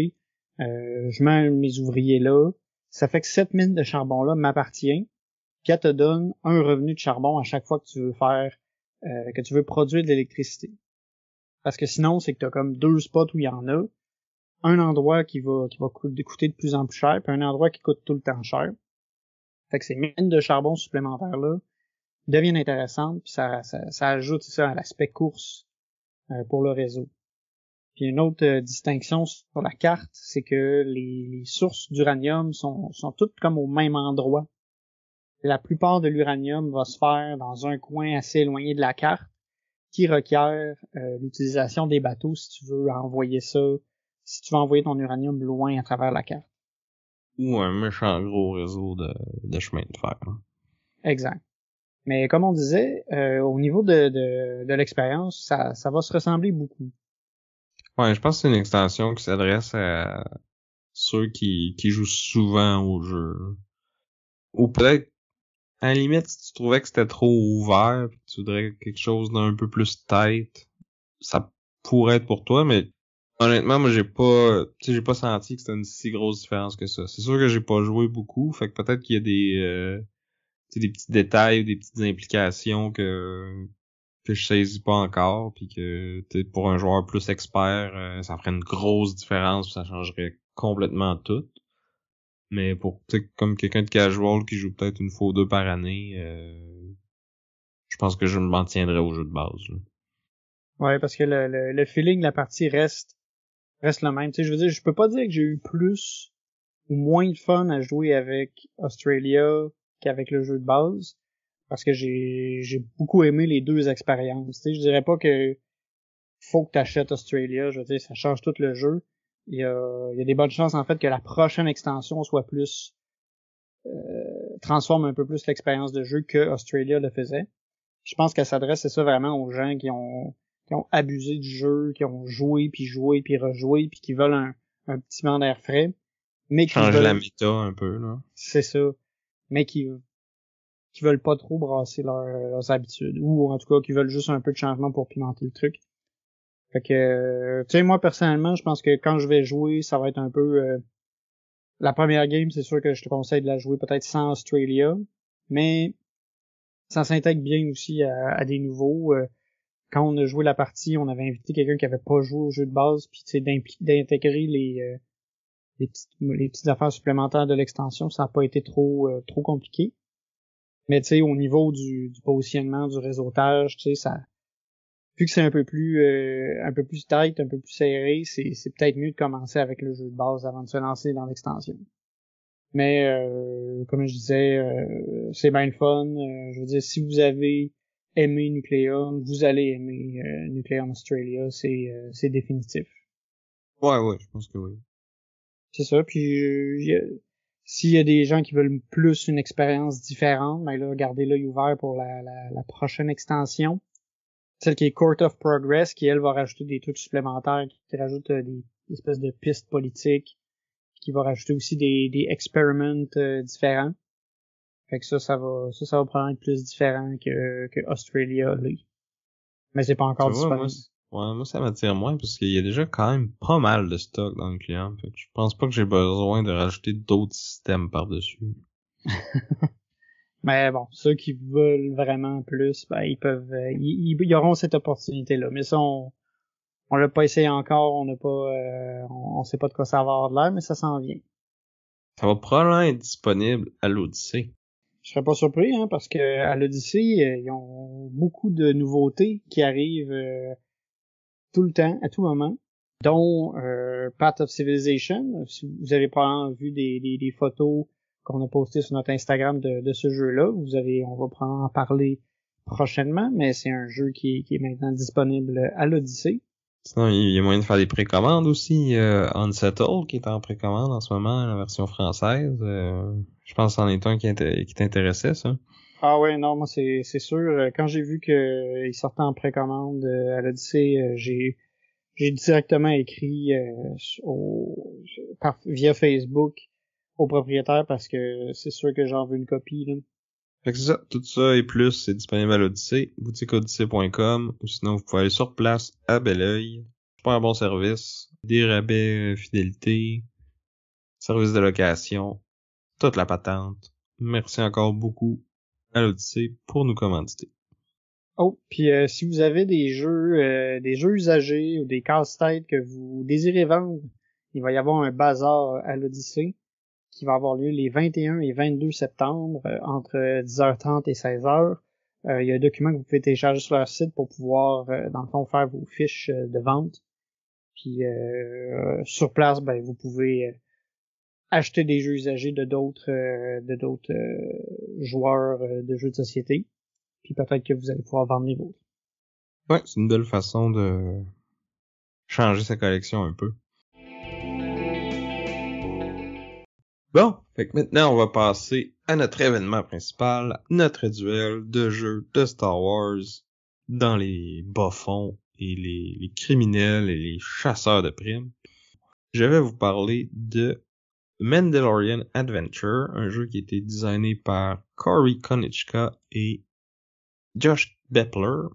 je mets mes ouvriers là, ça fait que cette mine de charbon-là m'appartient, puis elle te donne un revenu de charbon à chaque fois que tu veux que tu veux produire de l'électricité. Parce que sinon, c'est que tu as comme deux spots où il y en a. Un endroit qui va coûter de plus en plus cher, puis un endroit qui coûte tout le temps cher. Fait que ces mines de charbon supplémentaires-là deviennent intéressantes, puis ça ajoute ça à l'aspect course pour le réseau. Puis une autre distinction sur la carte, c'est que les sources d'uranium sont toutes comme au même endroit. La plupart de l'uranium va se faire dans un coin assez éloigné de la carte, qui requiert l'utilisation des bateaux si tu veux envoyer ton uranium loin à travers la carte. Ou un méchant gros réseau de chemin de fer. Exact. Mais comme on disait, au niveau de l'expérience, ça va se ressembler beaucoup. Ouais, je pense que c'est une extension qui s'adresse à ceux qui jouent souvent au jeu. Ou peut-être, à la limite, si tu trouvais que c'était trop ouvert, pis que tu voudrais quelque chose d'un peu plus tight, ça pourrait être pour toi, mais honnêtement, moi j'ai pas senti que c'était une si grosse différence que ça. C'est sûr que j'ai pas joué beaucoup, fait que peut-être qu'il y a des petits détails ou des petites implications que je saisis pas encore, puis que pour un joueur plus expert, ça ferait une grosse différence, ça changerait complètement tout. Mais pour comme quelqu'un de casual qui joue peut-être une fois ou deux par année, je pense que je m'en tiendrai au jeu de base. Là. Ouais, parce que le feeling de la partie reste le même. Tu sais, je veux dire, je peux pas dire que j'ai eu plus ou moins de fun à jouer avec Australia qu'avec le jeu de base, parce que j'ai beaucoup aimé les deux expériences. Tu sais, je dirais pas que faut que t'achètes Australia, je veux dire, ça change tout le jeu. Il y a des bonnes chances en fait que la prochaine extension soit plus transforme un peu plus l'expérience de jeu que Australia le faisait. Je pense qu'elle s'adresse, c'est ça, vraiment aux gens qui ont abusé du jeu, qui ont joué puis rejoué puis qui veulent un petit vent d'air frais, mais qui changer la méta un peu là. C'est ça, mais qui veulent pas trop brasser leurs habitudes, ou en tout cas qui veulent juste un peu de changement pour pimenter le truc. Fait que tu sais, moi personnellement, je pense que quand je vais jouer, ça va être un peu La première game, c'est sûr que je te conseille de la jouer peut-être sans Australia, mais ça s'intègre bien aussi à des nouveaux. Quand on a joué la partie, on avait invité quelqu'un qui avait pas joué au jeu de base, puis d'intégrer les petites affaires supplémentaires de l'extension, ça n'a pas été trop compliqué. Mais tu sais, au niveau du positionnement, du réseautage, tu sais, ça, vu que c'est un peu plus tight, un peu plus serré, c'est peut-être mieux de commencer avec le jeu de base avant de se lancer dans l'extension. Mais comme je disais, c'est bien le fun. Je veux dire, si vous avez aimé Nucleum, vous allez aimer Nucleum Australia, c'est définitif. Ouais, je pense que oui. C'est ça. Puis s'il y a des gens qui veulent plus une expérience différente, ben là, gardez l'œil ouvert pour la prochaine extension. Celle qui est Court of Progress, qui elle va rajouter des trucs supplémentaires, qui rajoute des espèces de pistes politiques, qui va rajouter aussi des experiments différents. Fait que ça va probablement être plus différent que Australia l'est. Mais c'est pas encore Tu vois, disponible. moi ça m'attire moins parce qu'il y a déjà quand même pas mal de stock dans le client. Fait que je pense pas que j'ai besoin de rajouter d'autres systèmes par-dessus. Mais bon, ceux qui veulent vraiment plus, ben ils peuvent, ils auront cette opportunité-là. Mais ça, on l'a pas essayé encore, on n'a pas, on sait pas de quoi ça va avoir de l'air, mais ça s'en vient. Ça va probablement être disponible à l'Odyssée. Je serais pas surpris, hein, parce que à l'Odyssée, ils ont beaucoup de nouveautés qui arrivent tout le temps, à tout moment, dont Path of Civilization. Si vous avez probablement vu des photos qu'on a postées sur notre Instagram de ce jeu-là, on va probablement en parler prochainement, mais c'est un jeu qui est maintenant disponible à l'Odyssée. Sinon, il y a moyen de faire des précommandes aussi. Unsettled, qui est en précommande en ce moment, la version française. Je pense que c'en est un qui t'intéressait, ça. Ah ouais, non, moi c'est sûr. Quand j'ai vu qu'il sortait en précommande à l'Odyssée, j'ai directement écrit via Facebook au propriétaire parce que c'est sûr que j'en veux une copie, là. Fait que c'est ça, tout ça et plus, c'est disponible à l'Odyssée, boutiqueodyssée.com, ou sinon vous pouvez aller sur place à Belleuil. Super bon service, des rabais fidélité, service de location, toute la patente. Merci encore beaucoup à l'Odyssée pour nous commanditer. Oh, puis si vous avez des jeux usagés ou des casse-têtes que vous désirez vendre, il va y avoir un bazar à l'Odyssée qui va avoir lieu les 21 et 22 septembre entre 10h30 et 16h. Il y a un document que vous pouvez télécharger sur leur site pour pouvoir, dans le fond, faire vos fiches de vente. Puis sur place, ben vous pouvez acheter des jeux usagés de d'autres joueurs de jeux de société. Puis peut-être que vous allez pouvoir vendre les vôtres. Ouais, c'est une belle façon de changer sa collection un peu. Bon, fait que maintenant on va passer à notre événement principal, notre duel de jeux de Star Wars dans les bas-fonds et les criminels et les chasseurs de primes. Je vais vous parler de Mandalorian Adventure, un jeu qui a été designé par Cory Konieczka et Josh Beppler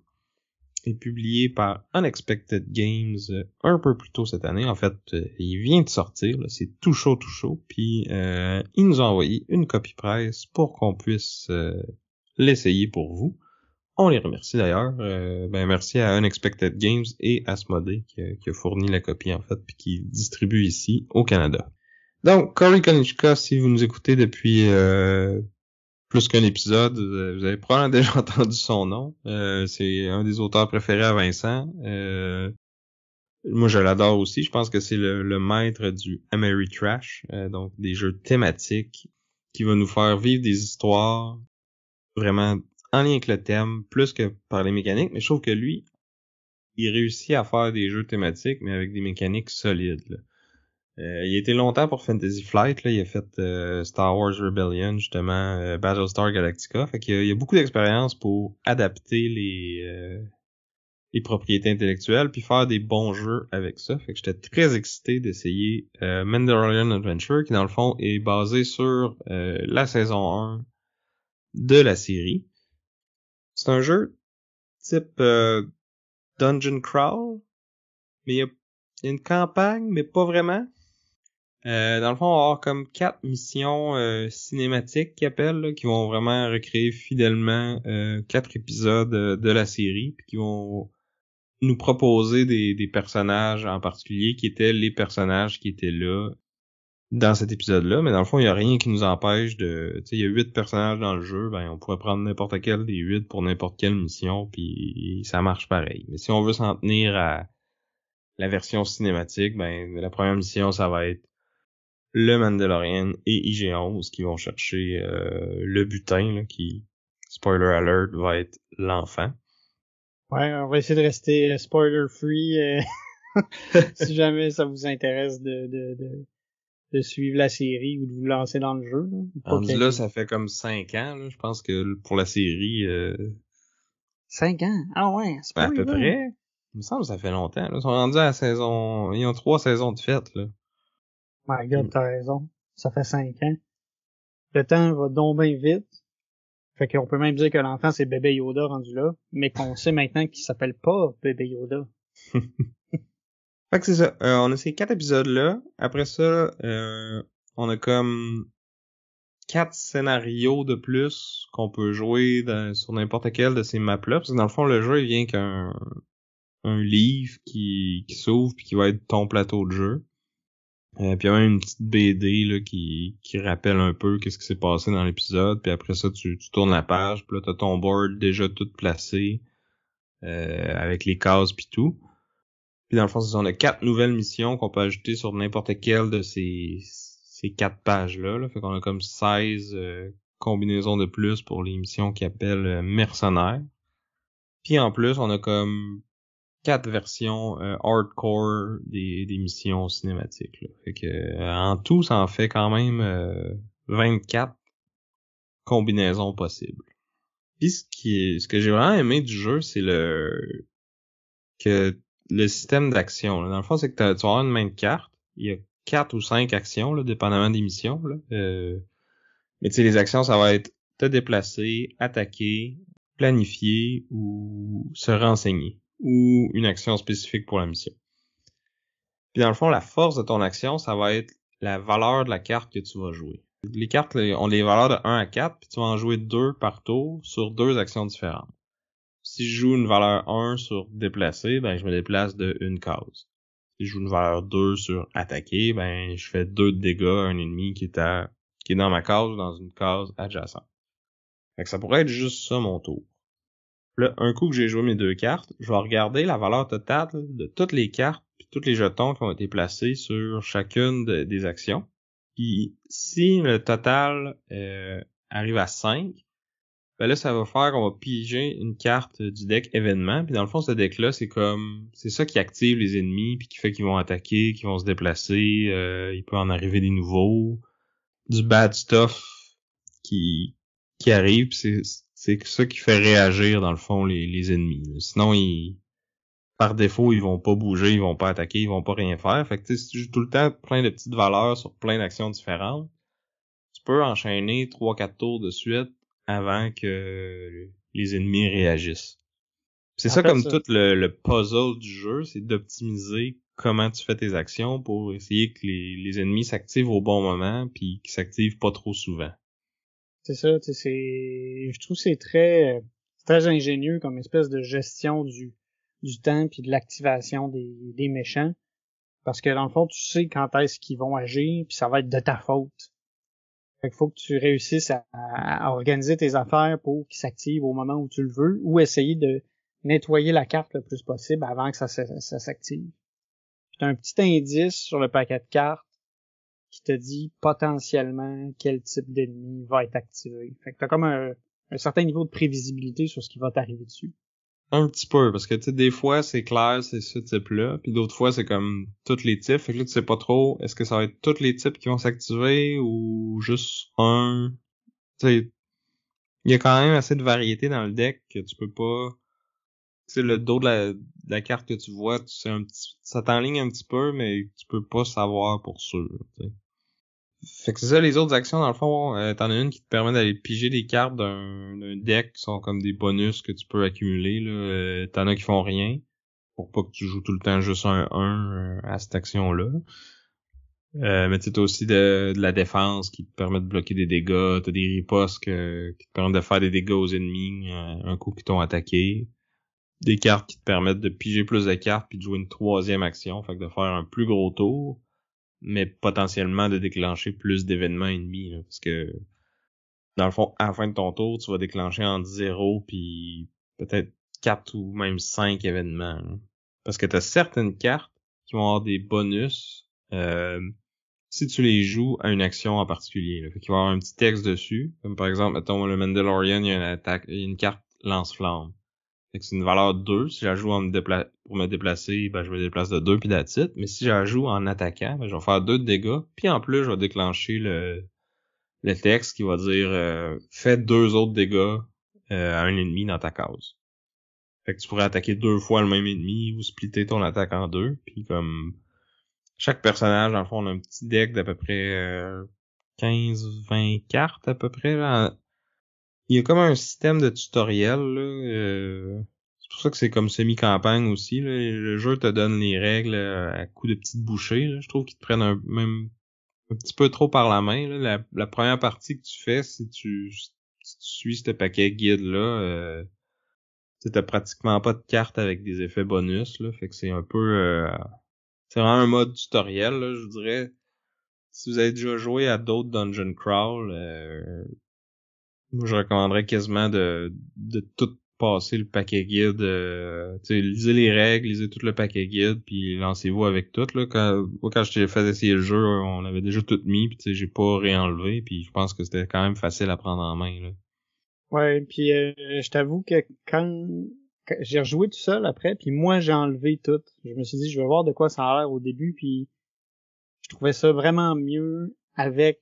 et publié par Unexpected Games un peu plus tôt cette année. En fait, il vient de sortir, là, c'est tout chaud, puis ils nous ont envoyé une copie presse pour qu'on puisse l'essayer pour vous. On les remercie d'ailleurs. Merci à Unexpected Games et Asmodee qui a fourni la copie en fait, puis qui distribue ici au Canada. Donc, Cory Konieczka, si vous nous écoutez depuis plus qu'un épisode, vous avez probablement déjà entendu son nom. C'est un des auteurs préférés à Vincent. Moi, je l'adore aussi. Je pense que c'est le maître du Ameritrash, donc des jeux thématiques qui va nous faire vivre des histoires vraiment en lien avec le thème, plus que par les mécaniques. Mais je trouve que lui, il réussit à faire des jeux thématiques, mais avec des mécaniques solides, là. Il a été longtemps pour Fantasy Flight, là. Il a fait Star Wars Rebellion, justement, Battlestar Galactica. Fait qu'il y a beaucoup d'expérience pour adapter les propriétés intellectuelles puis faire des bons jeux avec ça. Fait que j'étais très excité d'essayer Mandalorian Adventure, qui dans le fond est basé sur la saison 1 de la série. C'est un jeu type Dungeon Crawl, mais il y a une campagne, mais pas vraiment. Dans le fond, on va avoir comme 4 missions cinématiques qu'ils appellent, là, qui vont vraiment recréer fidèlement 4 épisodes de la série, puis qui vont nous proposer des personnages en particulier qui étaient les personnages qui étaient là dans cet épisode-là, mais dans le fond, il y a rien qui nous empêche de... Tu sais, il y a 8 personnages dans le jeu, ben on pourrait prendre n'importe quel des 8 pour n'importe quelle mission, puis ça marche pareil. Mais si on veut s'en tenir à la version cinématique, ben la première mission, ça va être le Mandalorian et IG-11 qui vont chercher le butin, là, qui, spoiler alert, va être l'enfant. Ouais, on va essayer de rester spoiler free si jamais ça vous intéresse de suivre la série ou de vous lancer dans le jeu. Rendu là, ça fait comme 5 ans, là, je pense que pour la série... 5 ans? Ah ouais, c'est pas à peu près. Il me semble que ça fait longtemps. Là. Ils sont rendus à la saison... Ils ont 3 saisons de fête, là. My God, t'as raison. Ça fait 5 ans. Le temps va donc bien vite. Fait qu'on peut même dire que l'enfant, c'est bébé Yoda rendu là, mais qu'on sait maintenant qu'il s'appelle pas bébé Yoda. Fait que c'est ça. On a ces 4 épisodes-là. Après ça, on a comme 4 scénarios de plus qu'on peut jouer sur n'importe quel de ces maps-là. Parce que dans le fond, le jeu, il vient qu'un livre qui s'ouvre puis qui va être ton plateau de jeu. Puis il y a même une petite BD là, qui rappelle un peu qu'est-ce qui s'est passé dans l'épisode. Puis après ça, tu tournes la page. Puis là, t'as ton board déjà tout placé avec les cases puis tout. Puis dans le fond, on a 4 nouvelles missions qu'on peut ajouter sur n'importe quelle de ces 4 pages-là. Là. Fait qu'on a comme 16 combinaisons de plus pour les missions qui appellent mercenaires. Puis en plus, on a comme 4 versions hardcore des missions cinématiques. Là. Fait que en tout, ça en fait quand même 24 combinaisons possibles. Puis ce que j'ai vraiment aimé du jeu, c'est le système d'action. Là. Dans le fond, c'est que tu vas avoir une main de carte. Il y a 4 ou 5 actions, là, dépendamment des missions. Là. Mais tu sais, les actions, ça va être te déplacer, attaquer, planifier ou se renseigner. Ou une action spécifique pour la mission. Puis dans le fond, la force de ton action, ça va être la valeur de la carte que tu vas jouer. Les cartes ont des valeurs de 1 à 4, puis tu vas en jouer 2 par tour sur 2 actions différentes. Si je joue une valeur 1 sur déplacer, ben je me déplace de une case. Si je joue une valeur 2 sur attaquer, ben je fais 2 de dégâts à un ennemi qui est dans ma case ou dans une case adjacente. Fait que ça pourrait être juste ça mon tour. Là, un coup que j'ai joué mes 2 cartes, je vais regarder la valeur totale de toutes les cartes puis tous les jetons qui ont été placés sur chacune des actions. Puis si le total arrive à 5, ben là, ça va faire qu'on va piger une carte du deck événement. Puis dans le fond, ce deck-là, c'est ça qui active les ennemis, puis qui fait qu'ils vont attaquer, qu'ils vont se déplacer. Il peut en arriver des nouveaux, du bad stuff qui arrive. Puis c'est ça qui fait réagir dans le fond les ennemis. Là. Sinon, par défaut, ils vont pas bouger, ils vont pas attaquer, ils vont pas rien faire. Fait que tu sais, si tu joues tout le temps plein de petites valeurs sur plein d'actions différentes, tu peux enchaîner 3-4 tours de suite avant que les ennemis réagissent. C'est ça comme tout le puzzle du jeu, c'est d'optimiser comment tu fais tes actions pour essayer que les ennemis s'activent au bon moment puis qu'ils s'activent pas trop souvent. C'est ça, je trouve que c'est très ingénieux comme espèce de gestion du temps puis de l'activation des méchants. Parce que dans le fond, tu sais quand est-ce qu'ils vont agir, puis ça va être de ta faute. Fait qu'il faut que tu réussisses à organiser tes affaires pour qu'ils s'activent au moment où tu le veux, ou essayer de nettoyer la carte le plus possible avant que ça s'active. Puis t'as un petit indice sur le paquet de cartes qui te dit potentiellement quel type d'ennemi va être activé. Fait que t'as comme un certain niveau de prévisibilité sur ce qui va t'arriver dessus. Un petit peu, parce que tu sais, des fois c'est clair, c'est ce type-là, puis d'autres fois c'est comme tous les types, fait que là tu sais pas trop, est-ce que ça va être tous les types qui vont s'activer ou juste un? Tu sais, il y a quand même assez de variété dans le deck que tu peux pas... Tu sais, le dos de la carte que tu vois, tu sais ça t'enligne un petit peu, mais tu peux pas savoir pour sûr, tu sais. Fait que c'est ça, les autres actions, dans le fond, t'en as une qui te permet d'aller piger des cartes d'un deck qui sont comme des bonus que tu peux accumuler, là. T'en as qui font rien, pour pas que tu joues tout le temps juste un à cette action-là. Mais tu as aussi de la défense qui te permet de bloquer des dégâts. T'as des ripostes qui te permettent de faire des dégâts aux ennemis un coup qu'ils t'ont attaqué. Des cartes qui te permettent de piger plus de cartes puis de jouer une troisième action, fait que de faire un plus gros tour, mais potentiellement de déclencher plus d'événements ennemis, là, parce que dans le fond, à la fin de ton tour, tu vas déclencher entre 0 puis peut-être 4 ou même 5 événements. Là. Parce que tu as certaines cartes qui vont avoir des bonus si tu les joues à une action en particulier. Là. Fait qu'il va y avoir un petit texte dessus. Comme par exemple, mettons le Mandalorian, il y a une carte lance-flamme. Fait que c'est une valeur 2. Si je la joue pour me déplacer, ben je me déplace de 2 puis that's it. Mais si je la joue en attaquant, ben je vais faire 2 de dégâts. Puis en plus, je vais déclencher le texte qui va dire fais 2 autres dégâts à un ennemi dans ta case. Fait que tu pourrais attaquer 2 fois le même ennemi ou splitter ton attaque en 2. Puis comme chaque personnage, dans le fond, on a un petit deck d'à peu près 15-20 cartes à peu près. Là. Il y a comme un système de tutoriel. Là, c'est pour ça que c'est comme semi-campagne aussi. Là. Le jeu te donne les règles à coups de petites bouchées. Là. Je trouve qu'ils te prennent même un petit peu trop par la main. Là. La première partie que tu fais, si tu suis ce paquet guide-là, t'as pratiquement pas de cartes avec des effets bonus. Là. Fait que c'est un peu... c'est vraiment un mode tutoriel, là, je vous dirais. Si vous avez déjà joué à d'autres Dungeon Crawl, moi, je recommanderais quasiment de tout passer le paquet guide. Lisez les règles, lisez tout le paquet guide, puis lancez-vous avec tout. Là. Quand je t'ai fait essayer le jeu, on avait déjà tout mis, puis j'ai pas réenlevé, puis je pense que c'était quand même facile à prendre en main. Là. Ouais, puis je t'avoue que quand j'ai rejoué tout seul après, puis moi j'ai enlevé tout. Je me suis dit, je vais voir de quoi ça a l'air au début, puis je trouvais ça vraiment mieux avec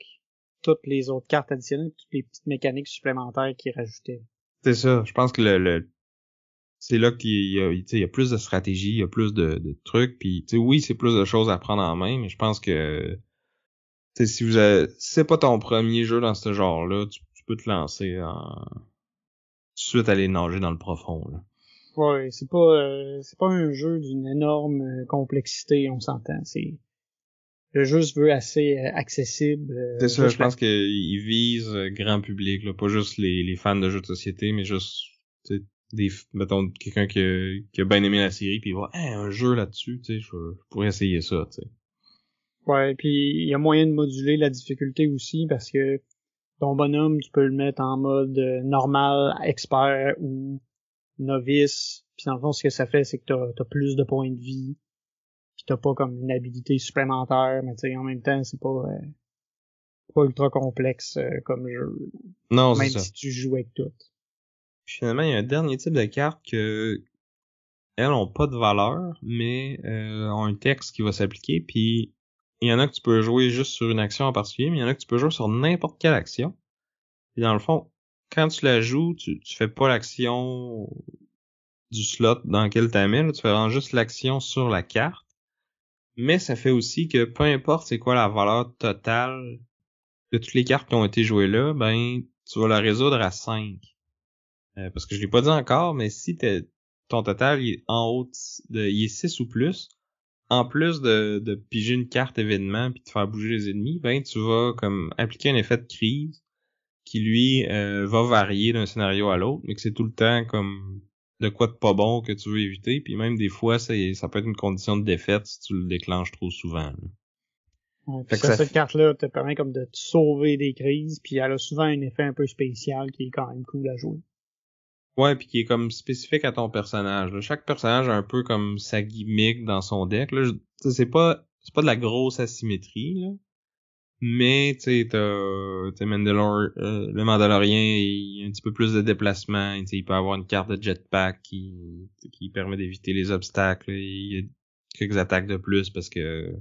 toutes les autres cartes additionnelles, toutes les petites mécaniques supplémentaires qu'ils rajoutaient. C'est ça. Je pense que c'est là il y a plus de stratégie, il y a plus de trucs, puis oui, c'est plus de choses à prendre en main, mais je pense que si c'est pas ton premier jeu dans ce genre-là, tu peux te lancer tout de suite aller nager dans le profond. Là. Ouais, c'est pas un jeu d'une énorme complexité, on s'entend. Le jeu se veut assez accessible. C'est ça, je pense qu'il vise grand public, là, pas juste les fans de jeux de société, mais juste mettons quelqu'un qui a bien aimé la série puis il voit un jeu là-dessus, je pourrais essayer ça, tu sais. Ouais, puis il y a moyen de moduler la difficulté aussi parce que ton bonhomme, tu peux le mettre en mode normal, expert ou novice. Puis dans le fond, ce que ça fait, c'est que t'as plus de points de vie. Puis t'as pas comme une habilité supplémentaire, mais tu sais, en même temps, c'est pas ultra complexe comme jeu. Non, Même c'est ça. si tu joues avec tout. Puis finalement, il y a un dernier type de carte que elles ont pas de valeur, mais ont un texte qui va s'appliquer, puis il y en a que tu peux jouer juste sur une action en particulier, mais il y en a que tu peux jouer sur n'importe quelle action. Et dans le fond, quand tu la joues, tu fais pas l'action du slot dans lequel tu mets, là, tu fais vraiment juste l'action sur la carte. Mais ça fait aussi que peu importe c'est quoi la valeur totale de toutes les cartes qui ont été jouées là, ben tu vas la résoudre à 5. Parce que je l'ai pas dit encore, mais si ton total il est en haut il est 6 ou plus, en plus de piger une carte événement puis de faire bouger les ennemis, ben tu vas comme appliquer un effet de crise qui lui va varier d'un scénario à l'autre, mais que c'est tout le temps comme de quoi de pas bon que tu veux éviter, puis même des fois ça peut être une condition de défaite si tu le déclenches trop souvent. Là. Ouais, puis cette carte-là te permet comme de te sauver des crises, puis elle a souvent un effet un peu spécial qui est quand même cool à jouer. Ouais, puis qui est comme spécifique à ton personnage. Là. Chaque personnage a un peu comme sa gimmick dans son deck. Là. C'est pas de la grosse asymétrie, là. Mais tu sais, le Mandalorien, il a un petit peu plus de déplacement. Il peut avoir une carte de jetpack qui permet d'éviter les obstacles. Il y a quelques attaques de plus parce que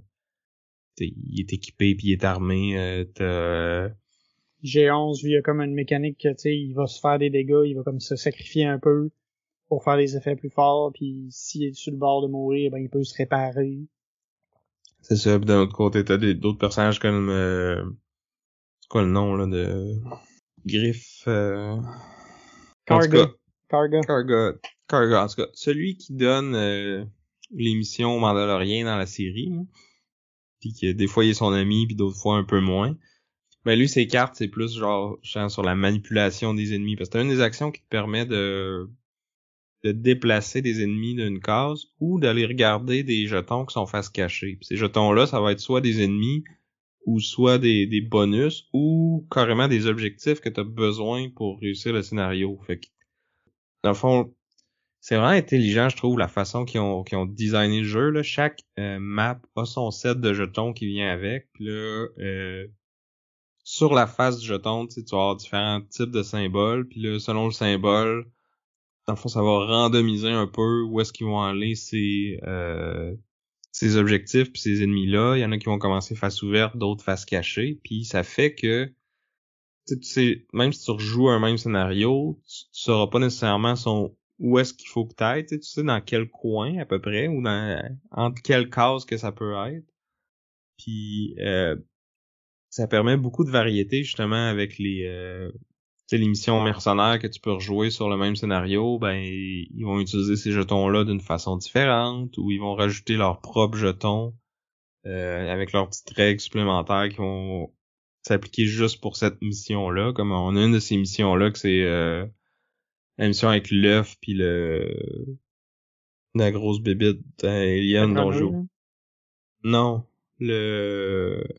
il est équipé puis il est armé. G11, lui, il a comme une mécanique que, tu sais, il va se faire des dégâts, il va comme se sacrifier un peu pour faire des effets plus forts, puis s'il est sur le bord de mourir, ben il peut se réparer. C'est ça, puis d'un autre côté, t'as d'autres personnages comme c'est quoi le nom là de Griff Karga. Karga, en tout cas, celui qui donne les missions Mandaloriens dans la série. Là. puis que des fois il est son ami, puis d'autres fois un peu moins. Ben lui, ses cartes, c'est plus genre sur la manipulation des ennemis. Parce que t'as une des actions qui te permet de déplacer des ennemis d'une case ou d'aller regarder des jetons qui sont face cachée. Puis ces jetons-là, ça va être soit des ennemis ou soit des bonus ou carrément des objectifs que tu as besoin pour réussir le scénario. Fait que, dans le fond, c'est vraiment intelligent, je trouve, la façon qu'ils ont designé le jeu. Là. Chaque map a son set de jetons qui vient avec. Puis là, sur la face du jeton, tu vas avoir différents types de symboles. Puis là, selon le symbole, dans le fond, ça va randomiser un peu où est-ce qu'ils vont aller ces objectifs puis ces ennemis-là. Il y en a qui vont commencer face ouverte, d'autres face cachée. Puis ça fait que tu sais, même si tu rejoues un même scénario, tu sauras pas nécessairement où est-ce qu'il faut que t'ailles, tu sais dans quel coin à peu près, ou entre quelles cases que ça peut être. Puis ça permet beaucoup de variété justement avec les missions mercenaires que tu peux rejouer sur le même scénario, ben ils vont utiliser ces jetons-là d'une façon différente, ou ils vont rajouter leurs propres jetons avec leurs petites règles supplémentaires qui vont s'appliquer juste pour cette mission-là. Comme on a une de ces missions-là que c'est la mission avec l'œuf puis la grosse bébite alien dont je joue. Non, l'espèce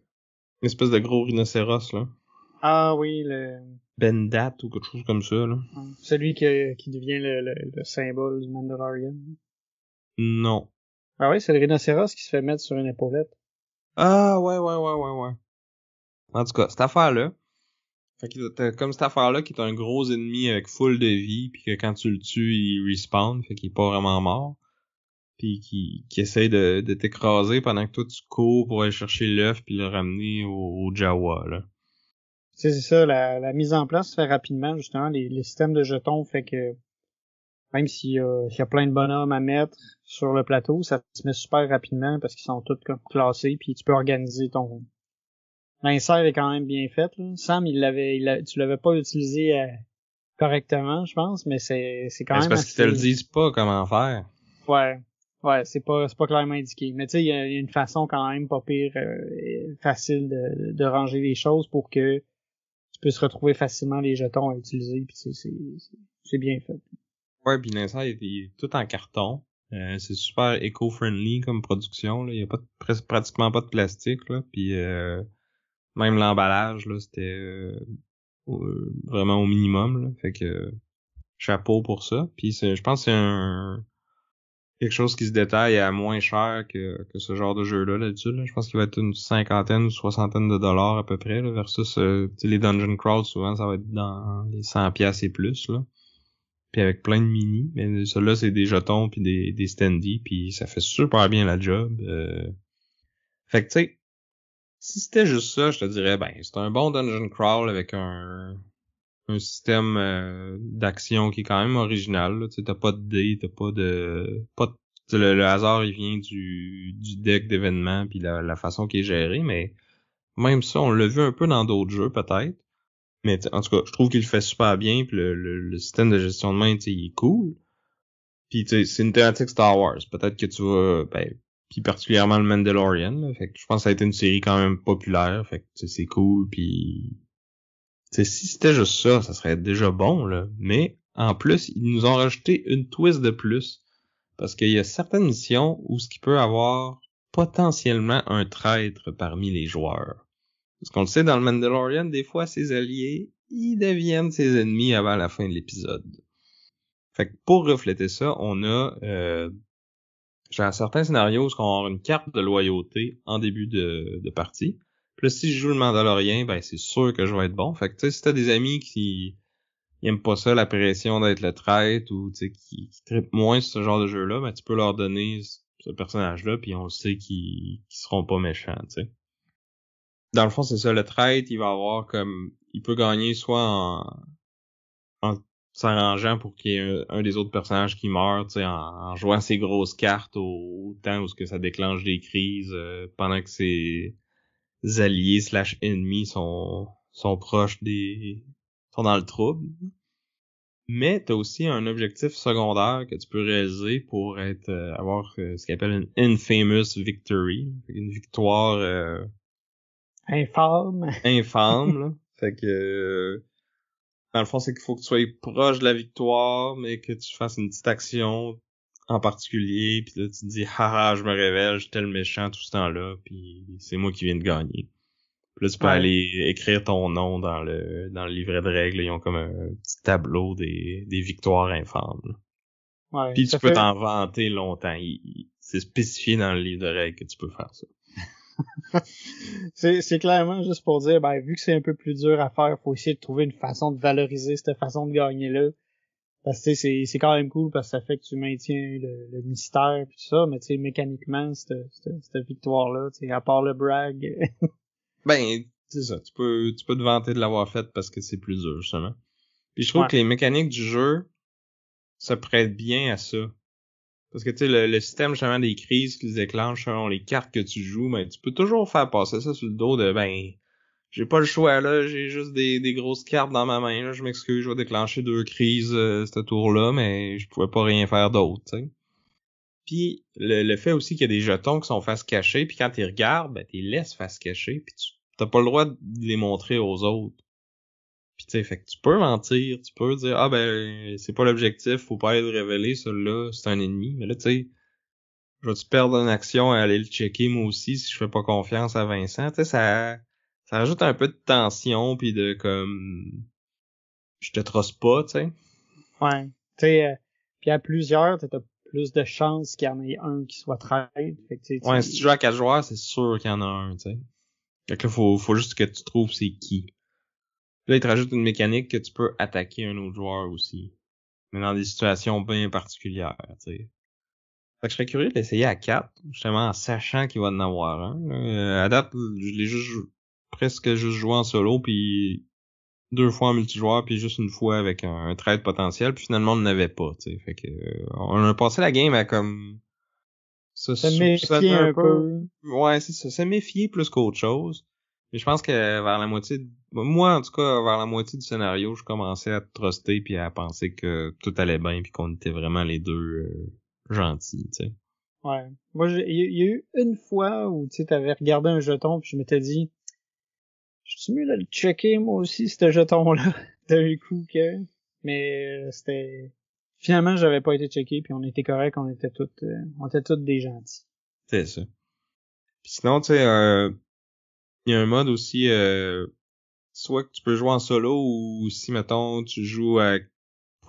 de gros rhinocéros là. Ah oui, le Bendat ou quelque chose comme ça là. Celui qui devient le symbole du Mandalorian. Non. Ah oui, c'est le rhinocéros qui se fait mettre sur une épaulette. Ah ouais. En tout cas, cette affaire-là. Fait que t'as comme cette affaire-là qui est un gros ennemi avec full de vie, puis que quand tu le tues, il respawn, fait qu'il est pas vraiment mort. Puis qui essaye de t'écraser pendant que toi tu cours pour aller chercher l'œuf puis le ramener au Jawa, là. C'est ça, la mise en place se fait rapidement, justement. Les systèmes de jetons fait que même s'il y a plein de bonhommes à mettre sur le plateau, ça se met super rapidement parce qu'ils sont tous comme classés, puis tu peux organiser ton... L'insert est quand même bien fait, là. Sam, tu l'avais pas utilisé correctement, je pense, mais c'est quand même C'est parce qu'ils te le disent pas comment faire. Ouais, c'est pas clairement indiqué. Mais tu sais, il y a une façon quand même pas pire facile de ranger les choses pour que tu puisses retrouver facilement les jetons à utiliser, puis c'est bien fait. Ouais, puis l'insert il est tout en carton. C'est super éco-friendly comme production, là. Il y a pas pratiquement pas de plastique, là. Puis même l'emballage, là, c'était vraiment au minimum, là. Fait que chapeau pour ça. Puis je pense que c'est quelque chose qui se détaille à moins cher que ce genre de jeu-là, d'habitude. Là. Je pense qu'il va être une cinquantaine ou soixantaine de dollars à peu près, là, versus les Dungeon Crawl, souvent, ça va être dans les 100$ et plus, là. Puis avec plein de mini. Mais celui-là, c'est des jetons puis des standees, puis ça fait super bien la job. Fait que, tu sais, si c'était juste ça, je te dirais, ben, c'est un bon Dungeon Crawl avec un système d'action qui est quand même original. Tu sais, t'as pas de dés, le hasard il vient du deck d'événements puis la façon qui est gérée, mais même ça, on l'a vu un peu dans d'autres jeux peut-être. Mais en tout cas, je trouve qu'il le fait super bien, puis le système de gestion de main, tu sais, il est cool. Puis tu sais, c'est une thématique Star Wars. Peut-être que tu vas, puis particulièrement le Mandalorian. Là, fait que je pense que ça a été une série quand même populaire. Fait que c'est cool. Puis si c'était juste ça, ça serait déjà bon, là. Mais, en plus, ils nous ont rajouté une twist de plus. Parce qu'il y a certaines missions où ce qui peut avoir potentiellement un traître parmi les joueurs. Parce qu'on le sait, dans le Mandalorian, des fois, ses alliés, ils deviennent ses ennemis avant la fin de l'épisode. Fait que pour refléter ça, on a genre certains scénarios où on va avoir une carte de loyauté en début de partie. Puis là, si je joue le Mandalorien, ben c'est sûr que je vais être bon. Fait que tu sais, si t'as des amis qui aiment pas ça, la pression d'être le traître, ou tu sais, qui trippent moins sur ce genre de jeu-là, ben tu peux leur donner ce personnage-là, puis on sait qu'ils seront pas méchants, tu sais. Dans le fond, c'est ça, le traître, il va avoir comme... Il peut gagner soit en s'arrangeant pour qu'il y ait un des autres personnages qui meurt, tu sais, en jouant ses grosses cartes au temps où ce que ça déclenche des crises pendant que ses alliés / ennemis sont proches sont dans le trouble. Mais t'as aussi un objectif secondaire que tu peux réaliser pour avoir ce qu'on appelle une infamous victory, une victoire Infâme. infâme, là. Fait que dans le fond, c'est qu'il faut que tu sois proche de la victoire, mais que tu fasses une petite action en particulier, puis là tu te dis haha, je me révèle, j'étais le méchant tout ce temps-là, puis c'est moi qui viens de gagner. Puis là tu peux aller écrire ton nom dans le livret de règles, ils ont comme un petit tableau des victoires infâmes. Là. Ouais, Puis tu peux t'en vanter longtemps, c'est spécifié dans le livre de règles que tu peux faire ça. c'est clairement juste pour dire, ben, vu que c'est un peu plus dur à faire, faut essayer de trouver une façon de valoriser cette façon de gagner-là. Parce que c'est quand même cool parce que ça fait que tu maintiens le mystère pis tout ça, mais tu sais, mécaniquement, cette victoire-là, tu sais, à part le brag. Ben, c'est ça, tu peux te vanter de l'avoir fait parce que c'est plus dur, justement. Puis je trouve que les mécaniques du jeu se prêtent bien à ça. Parce que tu sais, le système justement des crises qui se déclenchent selon les cartes que tu joues, ben tu peux toujours faire passer ça sur le dos de ben j'ai pas le choix là, j'ai juste des grosses cartes dans ma main, là, je m'excuse, je vais déclencher 2 crises ce tour-là, mais je pouvais pas rien faire d'autre, tu sais. Puis le fait aussi qu'il y a des jetons qui sont face cachée, puis quand tu regardes, ben tu les laisses face cachée, puis t'as pas le droit de les montrer aux autres. Puis tu sais, fait que tu peux mentir, tu peux dire ah ben c'est pas l'objectif, faut pas aller le révéler, celui-là, c'est un ennemi. Mais là, tu sais, je vais-tu perdre une action à aller le checker moi aussi si je fais pas confiance à Vincent? Tu sais, ça rajoute un peu de tension puis de comme je te trosse pas, tu sais. Ouais. Tu sais, puis à plusieurs, t'as plus de chances qu'il y en ait un qui soit traître. Fait que, Ouais, si tu joues à 4 joueurs, c'est sûr qu'il y en a un, tu sais. Fait que là, faut juste que tu trouves c'est qui. Là, il te rajoute une mécanique que tu peux attaquer un autre joueur aussi. Mais dans des situations bien particulières, tu sais. Fait que je serais curieux de l'essayer à 4, justement en sachant qu'il va en avoir un. À date, je l'ai presque juste joué en solo, puis 2 fois en multijoueur, puis juste une fois avec un trade potentiel, puis finalement on n'avait pas, tu sais. Fait que on a passé la game à comme se méfier un peu. Ouais, c'est ça, se méfier plus qu'autre chose. Mais je pense que vers la moitié moi en tout cas vers la moitié du scénario, je commençais à truster puis à penser que tout allait bien puis qu'on était vraiment les deux gentils, tu sais. Ouais. Moi, il y a eu une fois où, tu sais, t'avais regardé un jeton puis je m'étais dit, je suis mieux de le checker, moi aussi, ce jeton-là, d'un coup que, mais c'était, finalement, j'avais pas été checké puis on était correct, on était tous des gentils. C'est ça. Puis sinon, tu sais, il y a un mode aussi, soit que tu peux jouer en solo ou si, mettons, tu joues avec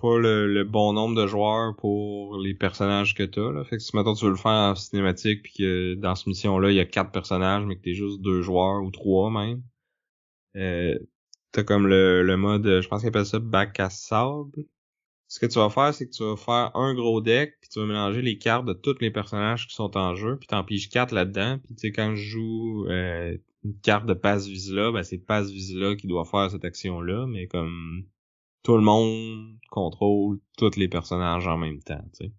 pas le bon nombre de joueurs pour les personnages que t'as, là. Fait que si, mettons, tu veux le faire en cinématique puis que dans cette mission-là, il y a 4 personnages, mais que t'es juste 2 joueurs ou 3 même, t'as comme le mode, je pense qu'ils appellent ça bac à sable. Ce que tu vas faire, c'est que tu vas faire un gros deck, puis tu vas mélanger les cartes de tous les personnages qui sont en jeu, puis t'en piges 4 là-dedans, puis tu sais, quand je joue une carte de passe Vizsla, ben c'est passe Vizsla qui doit faire cette action-là, mais comme tout le monde contrôle tous les personnages en même temps, tu sais.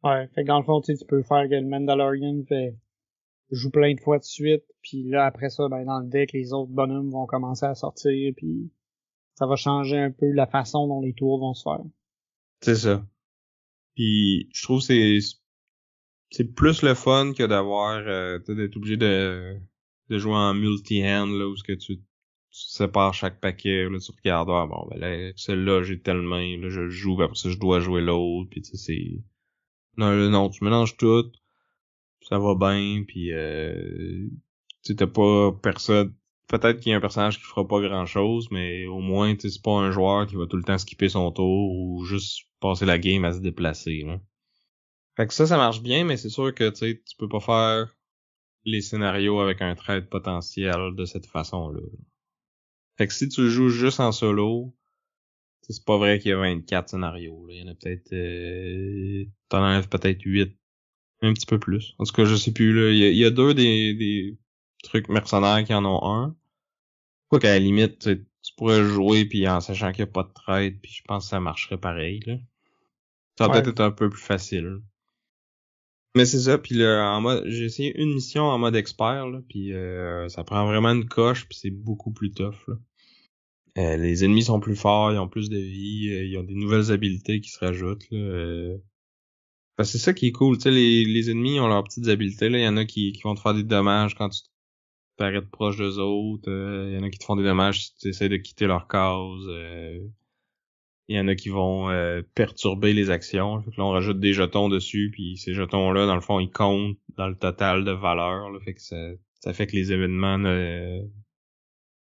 Ouais. Fait que dans le fond, tu peux faire que le Mandalorian joue plein de fois de suite, puis là, après ça, ben, dans le deck, les autres bonhommes vont commencer à sortir, puis ça va changer un peu la façon dont les tours vont se faire. C'est ça. Puis je trouve que c'est plus le fun que d'avoir d'être obligé de jouer en multi-hand là où ce que tu sépares chaque paquet, là tu regardes bon ben là celle-là j'ai telle main, là je le joue, puis après ça je dois jouer l'autre, puis tu sais c'est non, tu mélanges tout, ça va bien, puis tu sais t'as pas personne, peut-être qu'il y a un personnage qui fera pas grand-chose, mais au moins tu sais c'est pas un joueur qui va tout le temps skipper son tour ou juste passer la game à se déplacer là. Fait que ça marche bien, mais c'est sûr que tu sais, tu peux pas faire les scénarios avec un trade potentiel de cette façon-là. Fait que si tu joues juste en solo, c'est pas vrai qu'il y a 24 scénarios. Là. Il y en a peut-être t'en enlèves peut-être 8. Un petit peu plus. En tout cas, je sais plus là. Il y a deux des trucs mercenaires qui en ont un. Quoi qu'à la limite, tu pourrais jouer puis en sachant qu'il y a pas de trade, puis je pense que ça marcherait pareil, là. Ça va peut-être être un peu plus facile. Mais c'est ça, puis en mode, j'ai essayé une mission en mode expert, là, puis ça prend vraiment une coche, puis c'est beaucoup plus tough, là. Les ennemis sont plus forts, ils ont plus de vie, ils ont des nouvelles habiletés qui se rajoutent, là. Parce que c'est ça qui est cool, tu sais, les ennemis ont leurs petites habiletés, là. Il y en a qui vont te faire des dommages quand tu t'arrêtes proche d'eux autres. Il y en a qui te font des dommages si tu essaies de quitter leur case. Il y en a qui vont perturber les actions. Fait que là, on rajoute des jetons dessus, puis ces jetons-là, dans le fond, ils comptent dans le total de valeur. Là, fait que ça fait que les événements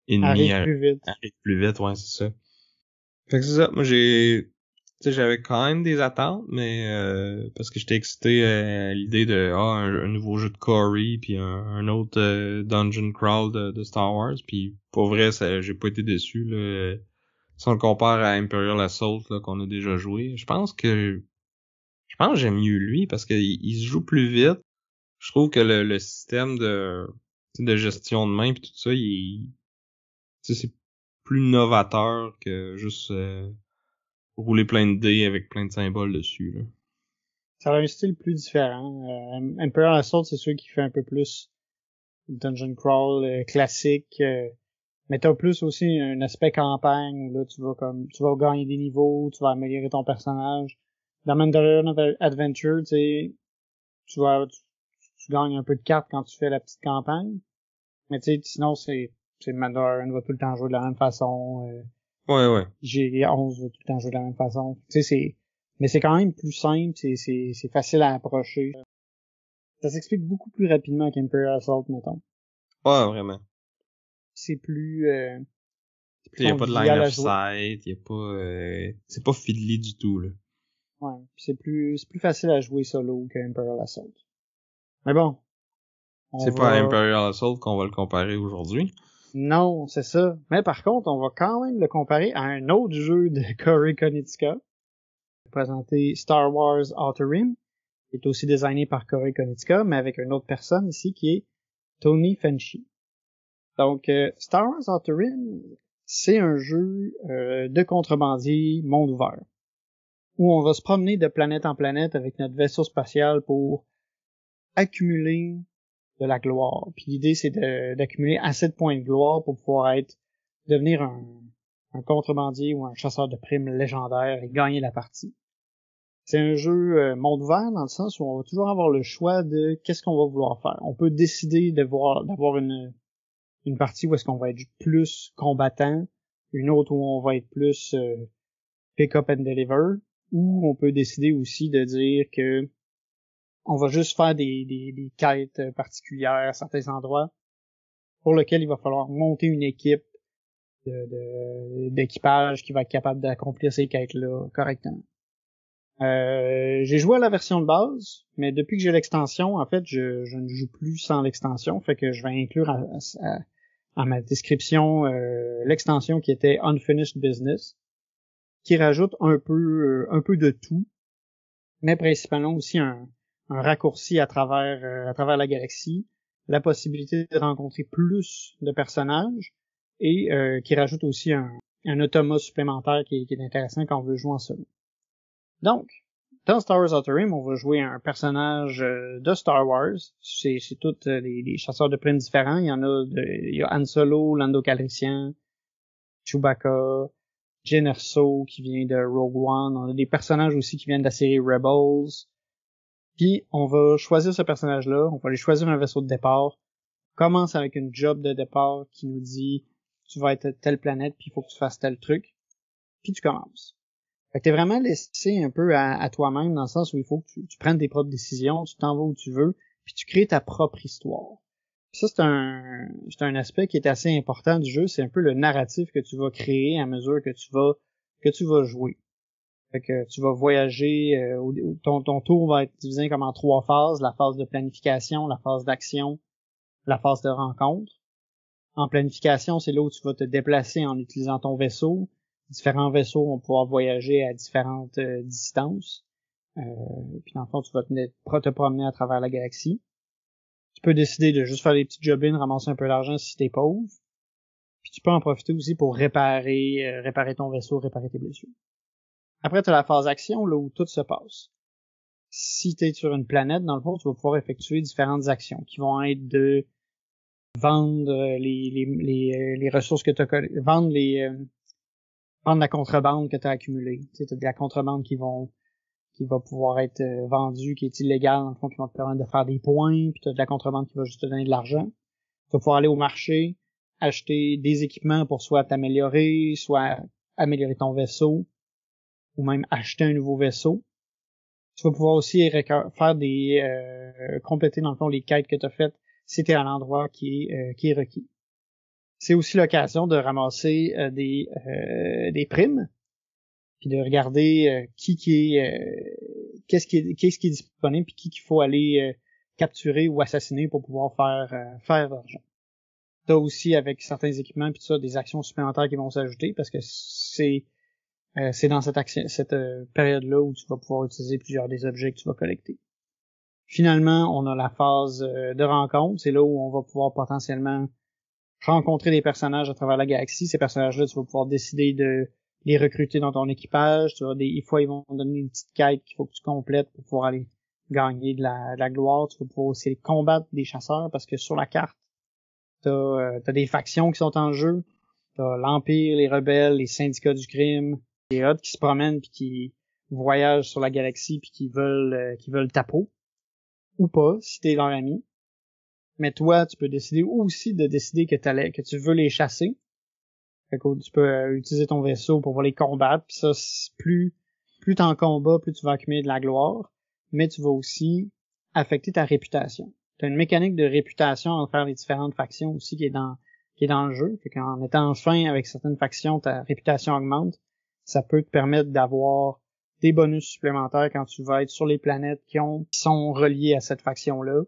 ennemis arrivent plus vite, ouais, c'est ça. Fait que c'est ça. Moi, j'avais quand même des attentes, mais parce que j'étais excité à l'idée de un nouveau jeu de Cory, puis un autre Dungeon Crawl de Star Wars. Puis pour vrai, j'ai pas été déçu, là. Si on le compare à Imperial Assault là, qu'on a déjà joué, je pense que j'aime mieux lui parce qu'il se joue plus vite. Je trouve que le système de gestion de main puis tout ça, c'est plus novateur que juste rouler plein de dés avec plein de symboles dessus, là. Ça a un style plus différent. Imperial Assault, c'est sûr qui fait un peu plus dungeon crawl classique. Mais t'as plus aussi un aspect campagne où là tu vas gagner des niveaux, tu vas améliorer ton personnage. Dans Mandalorian Adventure, tu gagnes un peu de cartes quand tu fais la petite campagne. Mais tu sais, sinon c'est Mandalorian va tout le temps jouer de la même façon. Ouais. G11 va tout le temps jouer de la même façon. Tu sais, mais c'est quand même plus simple, c'est facile à approcher. Ça s'explique beaucoup plus rapidement qu'Imperial Assault, mettons. Ouais, vraiment. C'est plus il y a pas de line of sight, il y a pas c'est pas fiddly du tout, là. Ouais, c'est plus facile à jouer solo qu'Imperial Assault. Mais bon. C'est pas à Imperial Assault qu'on va le comparer aujourd'hui. Non, c'est ça. Mais par contre, on va quand même le comparer à un autre jeu de Corey Konieczka, présenté Star Wars Outer Rim, qui est aussi designé par Corey Konieczka, mais avec une autre personne ici qui est Tony Fenshi. Donc, Star Wars Outer Rim, c'est un jeu de contrebandier monde ouvert, où on va se promener de planète en planète avec notre vaisseau spatial pour accumuler de la gloire. Puis l'idée, c'est d'accumuler assez de points de gloire pour pouvoir devenir un contrebandier ou un chasseur de primes légendaire et gagner la partie. C'est un jeu monde ouvert dans le sens où on va toujours avoir le choix de qu'est-ce qu'on va vouloir faire. On peut décider d'avoir une partie où est-ce qu'on va être plus combattant, une autre où on va être plus pick up and deliver, ou on peut décider aussi de dire que on va juste faire des quêtes particulières à certains endroits pour lesquels il va falloir monter une équipe d'équipage qui va être capable d'accomplir ces quêtes-là correctement. J'ai joué à la version de base, mais depuis que j'ai l'extension, en fait, je ne joue plus sans l'extension, fait que je vais inclure à ma description l'extension qui était Unfinished Business, qui rajoute un peu de tout, mais principalement aussi un raccourci à travers la galaxie, la possibilité de rencontrer plus de personnages et qui rajoute aussi un automa supplémentaire qui est intéressant quand on veut jouer en solo. Donc, dans Star Wars Outer Rim, on va jouer un personnage de Star Wars. C'est tous les chasseurs de primes différents. Il y a Han Solo, Lando Calrissian, Chewbacca, Jyn Erso qui vient de Rogue One. On a des personnages aussi qui viennent de la série Rebels. Puis on va choisir ce personnage-là, on va aller choisir un vaisseau de départ. On commence avec une job de départ qui nous dit tu vas être telle planète puis il faut que tu fasses tel truc. Puis tu commences. Fait que t'es vraiment laissé un peu à toi-même dans le sens où il faut que tu prennes tes propres décisions, tu t'en vas où tu veux, puis tu crées ta propre histoire. Puis ça, c'est un aspect qui est assez important du jeu, c'est un peu le narratif que tu vas créer à mesure que tu vas jouer. Fait que tu vas voyager, ton tour va être divisé comme en 3 phases, la phase de planification, la phase d'action, la phase de rencontre. En planification, c'est là où tu vas te déplacer en utilisant ton vaisseau. Différents vaisseaux vont pouvoir voyager à différentes distances. Puis dans le fond, tu vas te promener à travers la galaxie. Tu peux décider de juste faire des petits job-ins, ramasser un peu d'argent si t'es pauvre. Puis tu peux en profiter aussi pour réparer ton vaisseau, réparer tes blessures. Après, tu as la phase action, là où tout se passe. Si tu es sur une planète, dans le fond, tu vas pouvoir effectuer différentes actions qui vont être de vendre les ressources que tu as vendre prendre la contrebande que tu as accumulée. Tu sais, t'as de la contrebande qui va pouvoir être vendue, qui est illégale, dans le fond, qui va te permettre de faire des points, puis t'as de la contrebande qui va juste te donner de l'argent. Tu vas pouvoir aller au marché, acheter des équipements pour soit t'améliorer, soit améliorer ton vaisseau, ou même acheter un nouveau vaisseau. Tu vas pouvoir aussi faire compléter dans le fond les quêtes que tu as faites si tu es à l'endroit qui est requis. C'est aussi l'occasion de ramasser des primes, puis de regarder qu'est-ce qui est disponible, puis qui qu'il faut aller capturer ou assassiner pour pouvoir faire de l'argent. T'as aussi avec certains équipements puis tout ça des actions supplémentaires qui vont s'ajouter parce que c'est dans cette période-là où tu vas pouvoir utiliser plusieurs des objets que tu vas collecter. Finalement, on a la phase de rencontre. C'est là où on va pouvoir potentiellement rencontrer des personnages à travers la galaxie. Ces personnages-là, tu vas pouvoir décider de les recruter dans ton équipage. Des fois, ils vont te donner une petite quête qu'il faut que tu complètes pour pouvoir aller gagner de la gloire. Tu vas pouvoir aussi combattre des chasseurs parce que sur la carte, t'as des factions qui sont en jeu. T'as l'Empire, les rebelles, les syndicats du crime, les Hutt qui se promènent puis qui voyagent sur la galaxie puis qui veulent ta peau. Ou pas, si t'es leur ami. Mais toi, tu peux décider aussi de décider que tu veux les chasser. Fait que tu peux utiliser ton vaisseau pour pouvoir les combattre. Puis ça, plus t'es en combat, plus tu vas accumuler de la gloire. Mais tu vas aussi affecter ta réputation. T'as une mécanique de réputation en faire les différentes factions aussi qui est dans le jeu. Fait qu'en étant fin avec certaines factions, ta réputation augmente. Ça peut te permettre d'avoir des bonus supplémentaires quand tu vas être sur les planètes qui sont reliées à cette faction-là.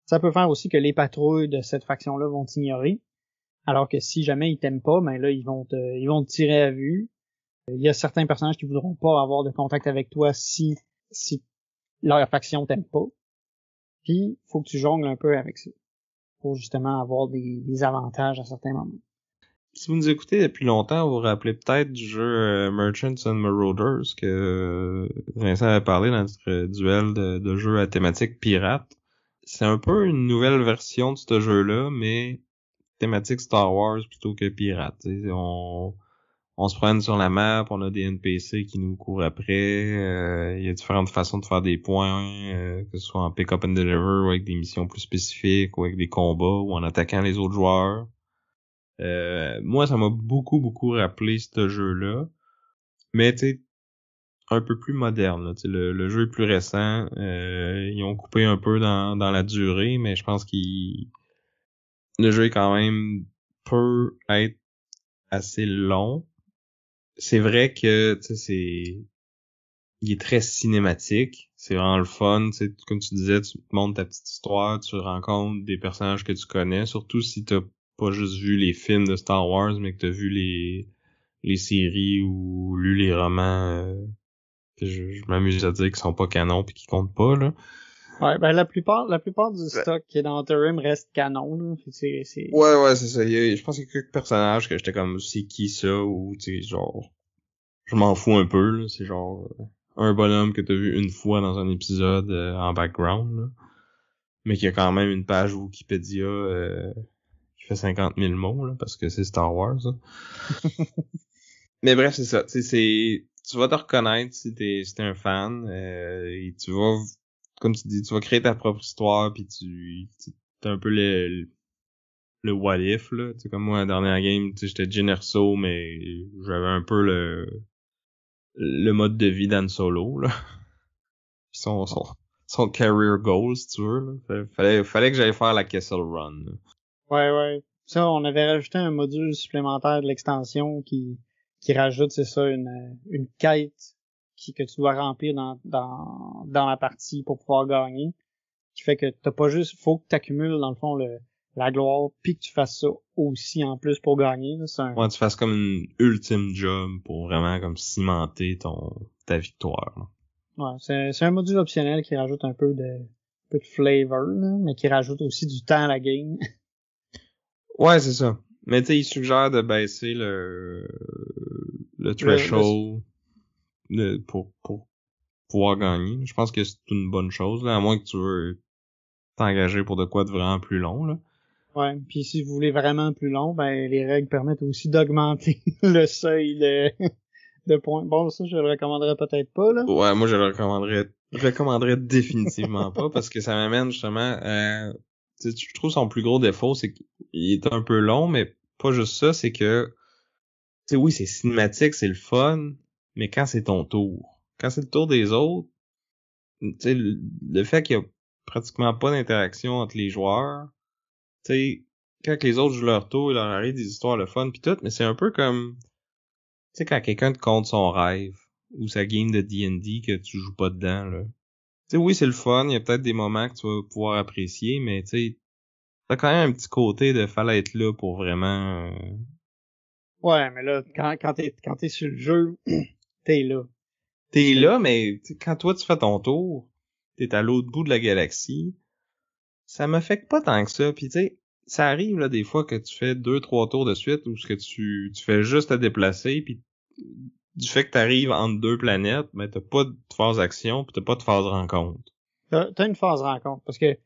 Ça peut faire aussi que les patrouilles de cette faction-là vont t'ignorer. Alors que si jamais ils t'aiment pas, ben là, ils vont te tirer à vue. Il y a certains personnages qui voudront pas avoir de contact avec toi si leur faction t'aime pas. Puis, faut que tu jongles un peu avec ça. Pour justement avoir des avantages à certains moments. Si vous nous écoutez depuis longtemps, vous vous rappelez peut-être du jeu Merchants and Marauders que Vincent avait parlé dans notre duel de jeux à thématique pirate. C'est un peu une nouvelle version de ce jeu-là, mais thématique Star Wars plutôt que pirate. T'sais. On se promène sur la map, on a des NPC qui nous courent après, il y a différentes façons de faire des points, que ce soit en pick-up and deliver ou avec des missions plus spécifiques ou avec des combats ou en attaquant les autres joueurs. Moi, ça m'a beaucoup rappelé ce jeu-là. Mais tu sais, un peu plus moderne. Là. Le jeu est plus récent. Ils ont coupé un peu dans la durée, mais je pense le jeu est quand même peut être assez long. C'est vrai que tu sais, il est très cinématique. C'est vraiment le fun. Tu sais, comme tu disais, tu montes ta petite histoire, tu rencontres des personnages que tu connais, surtout si t'as pas juste vu les films de Star Wars, mais que t'as vu les séries ou lu les romans que je m'amuse à dire qu'ils sont pas canons puis qu'ils comptent pas, là. Ouais, ben la plupart du stock qui est dans Interim reste canon, là. Ouais, c'est ça. Je pense qu'il y a quelques personnages que j'étais comme, c'est qui ça? Ou, tu sais, genre, je m'en fous un peu, là. C'est genre, un bonhomme que t'as vu une fois dans un épisode en background, là. Mais qui a quand même une page Wikipédia qui fait 50 000 mots, là, parce que c'est Star Wars, ça. Mais bref, c'est ça. Tu vas te reconnaître si t'es un fan, et tu vas, comme tu dis, tu vas créer ta propre histoire, puis t'as un peu le what if, là. Tu sais, comme moi, la dernière game, tu sais, j'étais Jyn Erso, mais j'avais un peu le mode de vie d'Han Solo, là. Son career goal, si tu veux, là. Fallait que j'aille faire la Kessel Run, là. Ouais. Ça, on avait rajouté un module supplémentaire de l'extension qui rajoute, c'est ça, une quête que tu dois remplir dans la partie pour pouvoir gagner. Qui fait que t'as pas juste, faut que t'accumules, dans le fond, la gloire, puis que tu fasses ça aussi en plus pour gagner, là. Ouais, tu fasses comme une ultime job pour vraiment comme cimenter ta victoire, là. Ouais, c'est un module optionnel qui rajoute un peu de flavor, là, mais qui rajoute aussi du temps à la game. Ouais, c'est ça. Mais tu sais, il suggère de baisser le threshold pour pouvoir gagner. Je pense que c'est une bonne chose, là, à moins que tu veux t'engager pour de quoi de vraiment plus long, là. Ouais, puis si vous voulez vraiment plus long, ben les règles permettent aussi d'augmenter le seuil de points. Bon, ça je le recommanderais peut-être pas là. Ouais, moi je le recommanderais définitivement pas parce que ça m'amène justement je trouve son plus gros défaut, c'est qu'il est un peu long, mais pas juste ça, c'est que tu sais, oui, c'est cinématique, c'est le fun, mais quand c'est ton tour, quand c'est le tour des autres, tu sais, le fait qu'il y a pratiquement pas d'interaction entre les joueurs, tu sais, quand les autres jouent leur tour, il leur arrive des histoires le fun pis tout, mais c'est un peu comme, tu sais, quand quelqu'un te conte son rêve, ou sa game de D&D que tu joues pas dedans, là. Tu sais, oui, c'est le fun, il y a peut-être des moments que tu vas pouvoir apprécier, mais tu sais, t'as quand même un petit côté de fallait être là pour vraiment... Ouais, mais là, quand t'es sur le jeu, t'es là. T'es là, mais quand toi tu fais ton tour, t'es à l'autre bout de la galaxie, ça m'affecte pas tant que ça. Puis tu sais, ça arrive là des fois que tu fais 2-3 tours de suite où ce que tu fais juste te déplacer, puis du fait que t'arrives entre deux planètes, mais t'as pas de phase action, puis t'as pas de phase rencontre. T'as une phase rencontre, parce que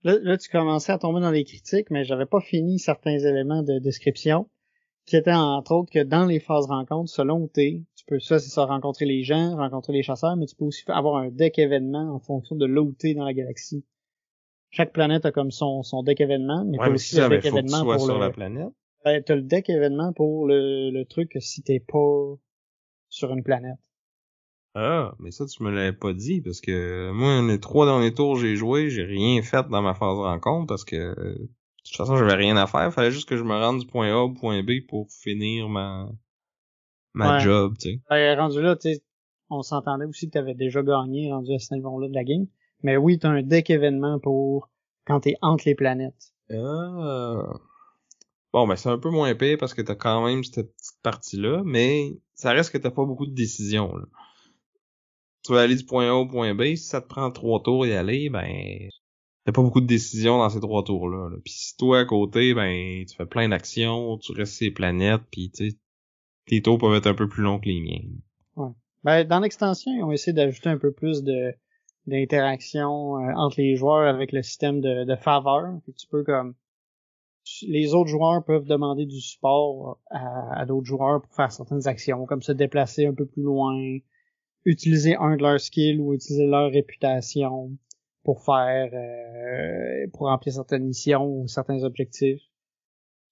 là, tu commençais à tomber dans les critiques, mais j'avais pas fini certains éléments de description, qui étaient entre autres que dans les phases rencontres, selon où t'es, tu peux, ça, c'est ça, rencontrer les gens, rencontrer les chasseurs, mais tu peux aussi avoir un deck événement en fonction de là où t'es dans la galaxie. Chaque planète a comme son deck événement, mais Ouais, t'as mais aussi c'est le ça, mais deck faut que tu événement sois pour sur la planète. t'as le deck événement pour le truc si t'es pas sur une planète. Ah, mais ça, tu me l'avais pas dit, parce que moi, les 3 derniers tours j'ai joué, j'ai rien fait dans ma phase rencontre, parce que de toute façon, j'avais rien à faire, fallait juste que je me rende du point A au point B pour finir ma Ouais. job, tu sais. Rendu là, tu sais, on s'entendait aussi que t'avais déjà gagné, rendu à ce niveau-là de la game. Mais oui, t'as un deck événement pour quand t'es entre les planètes. Ah. Bon, ben c'est un peu moins pire parce que t'as quand même cette petite partie-là, mais ça reste que t'as pas beaucoup de décisions, là. Tu vas aller du point A au point B, si ça te prend 3 tours y aller, ben t'as pas beaucoup de décisions dans ces 3 tours-là, là. Puis si toi à côté, ben tu fais plein d'actions, tu restes sur les planètes, puis tu sais, tes tours peuvent être un peu plus longs que les miens. Ouais. Ben, dans l'extension, ils ont essayé d'ajouter un peu plus d'interaction entre les joueurs avec le système de faveur. Fait que tu peux comme les autres joueurs peuvent demander du support à d'autres joueurs pour faire certaines actions, comme se déplacer un peu plus loin, utiliser un de leurs skills ou utiliser leur réputation pour pour remplir certaines missions ou certains objectifs.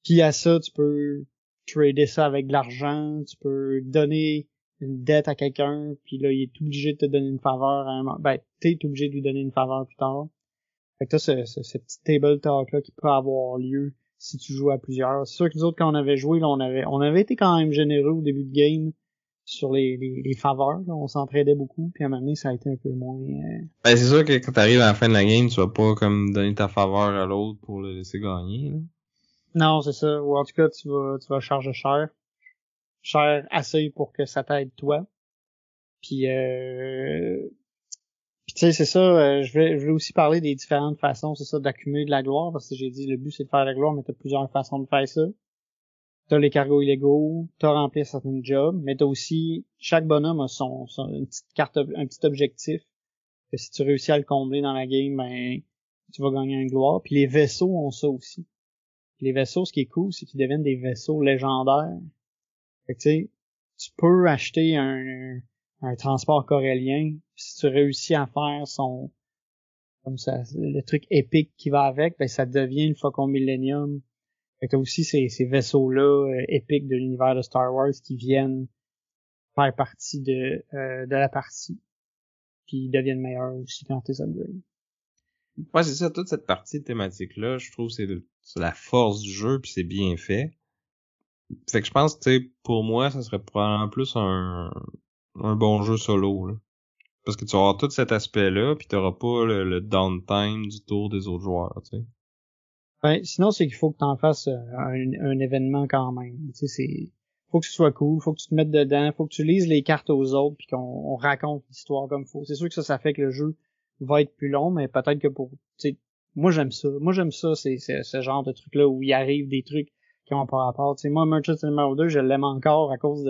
Puis à ça, tu peux trader ça avec de l'argent, tu peux donner une dette à quelqu'un, puis là, il est obligé de te donner une faveur à un moment. Ben, t'es obligé de lui donner une faveur plus tard. Fait que t'as ce petit table talk-là qui peut avoir lieu si tu joues à plusieurs. C'est sûr que nous autres, quand on avait joué, là, on avait été quand même généreux au début de game sur les faveurs, là. On s'entraidait beaucoup, puis à un moment donné, ça a été un peu moins... Ben c'est sûr que quand t'arrives à la fin de la game, tu vas pas comme donner ta faveur à l'autre pour le laisser gagner, là. Non, c'est ça. Ou en tout cas, tu vas charger cher. Cher assez pour que ça t'aide toi. Puis, puis tu sais, c'est ça, je voulais aussi parler des différentes façons, c'est ça, d'accumuler de la gloire, parce que j'ai dit, le but, c'est de faire de la gloire, mais t'as plusieurs façons de faire ça. T'as les cargos illégaux, t'as remplir certains jobs, mais t'as aussi, chaque bonhomme a une petite carte, un petit objectif, que si tu réussis à le combler dans la game, ben, tu vas gagner une gloire. Puis les vaisseaux ont ça aussi. Puis les vaisseaux, ce qui est cool, c'est qu'ils deviennent des vaisseaux légendaires. Fait que tu sais, tu peux acheter un transport corélien, si tu réussis à faire comme ça, le truc épique qui va avec, ben ça devient le Faucon Millennium. Fait que t'as aussi ces vaisseaux-là épiques de l'univers de Star Wars qui viennent faire partie de la partie. Puis ils deviennent meilleurs aussi quand t'es upgrades. Ouais, c'est ça, toute cette partie thématique-là, je trouve que c'est la force du jeu, puis c'est bien fait. Fait que je pense que, tu sais, pour moi, ça serait probablement plus un bon jeu solo, là. Parce que tu vas avoir tout cet aspect-là, puis t'auras pas le downtime du tour des autres joueurs, tu sais. Ben, sinon, c'est qu'il faut que t'en fasses un événement quand même. Tu sais, faut que ce soit cool, faut que tu te mettes dedans, faut que tu lises les cartes aux autres, puis qu'on raconte l'histoire comme faut. C'est sûr que ça fait que le jeu va être plus long, mais peut-être que tu sais, moi j'aime ça. Moi j'aime ça, c'est ce genre de truc-là où il arrive des trucs qui ont pas rapport. Tu sais, moi, Merchant numéro 2, je l'aime encore à cause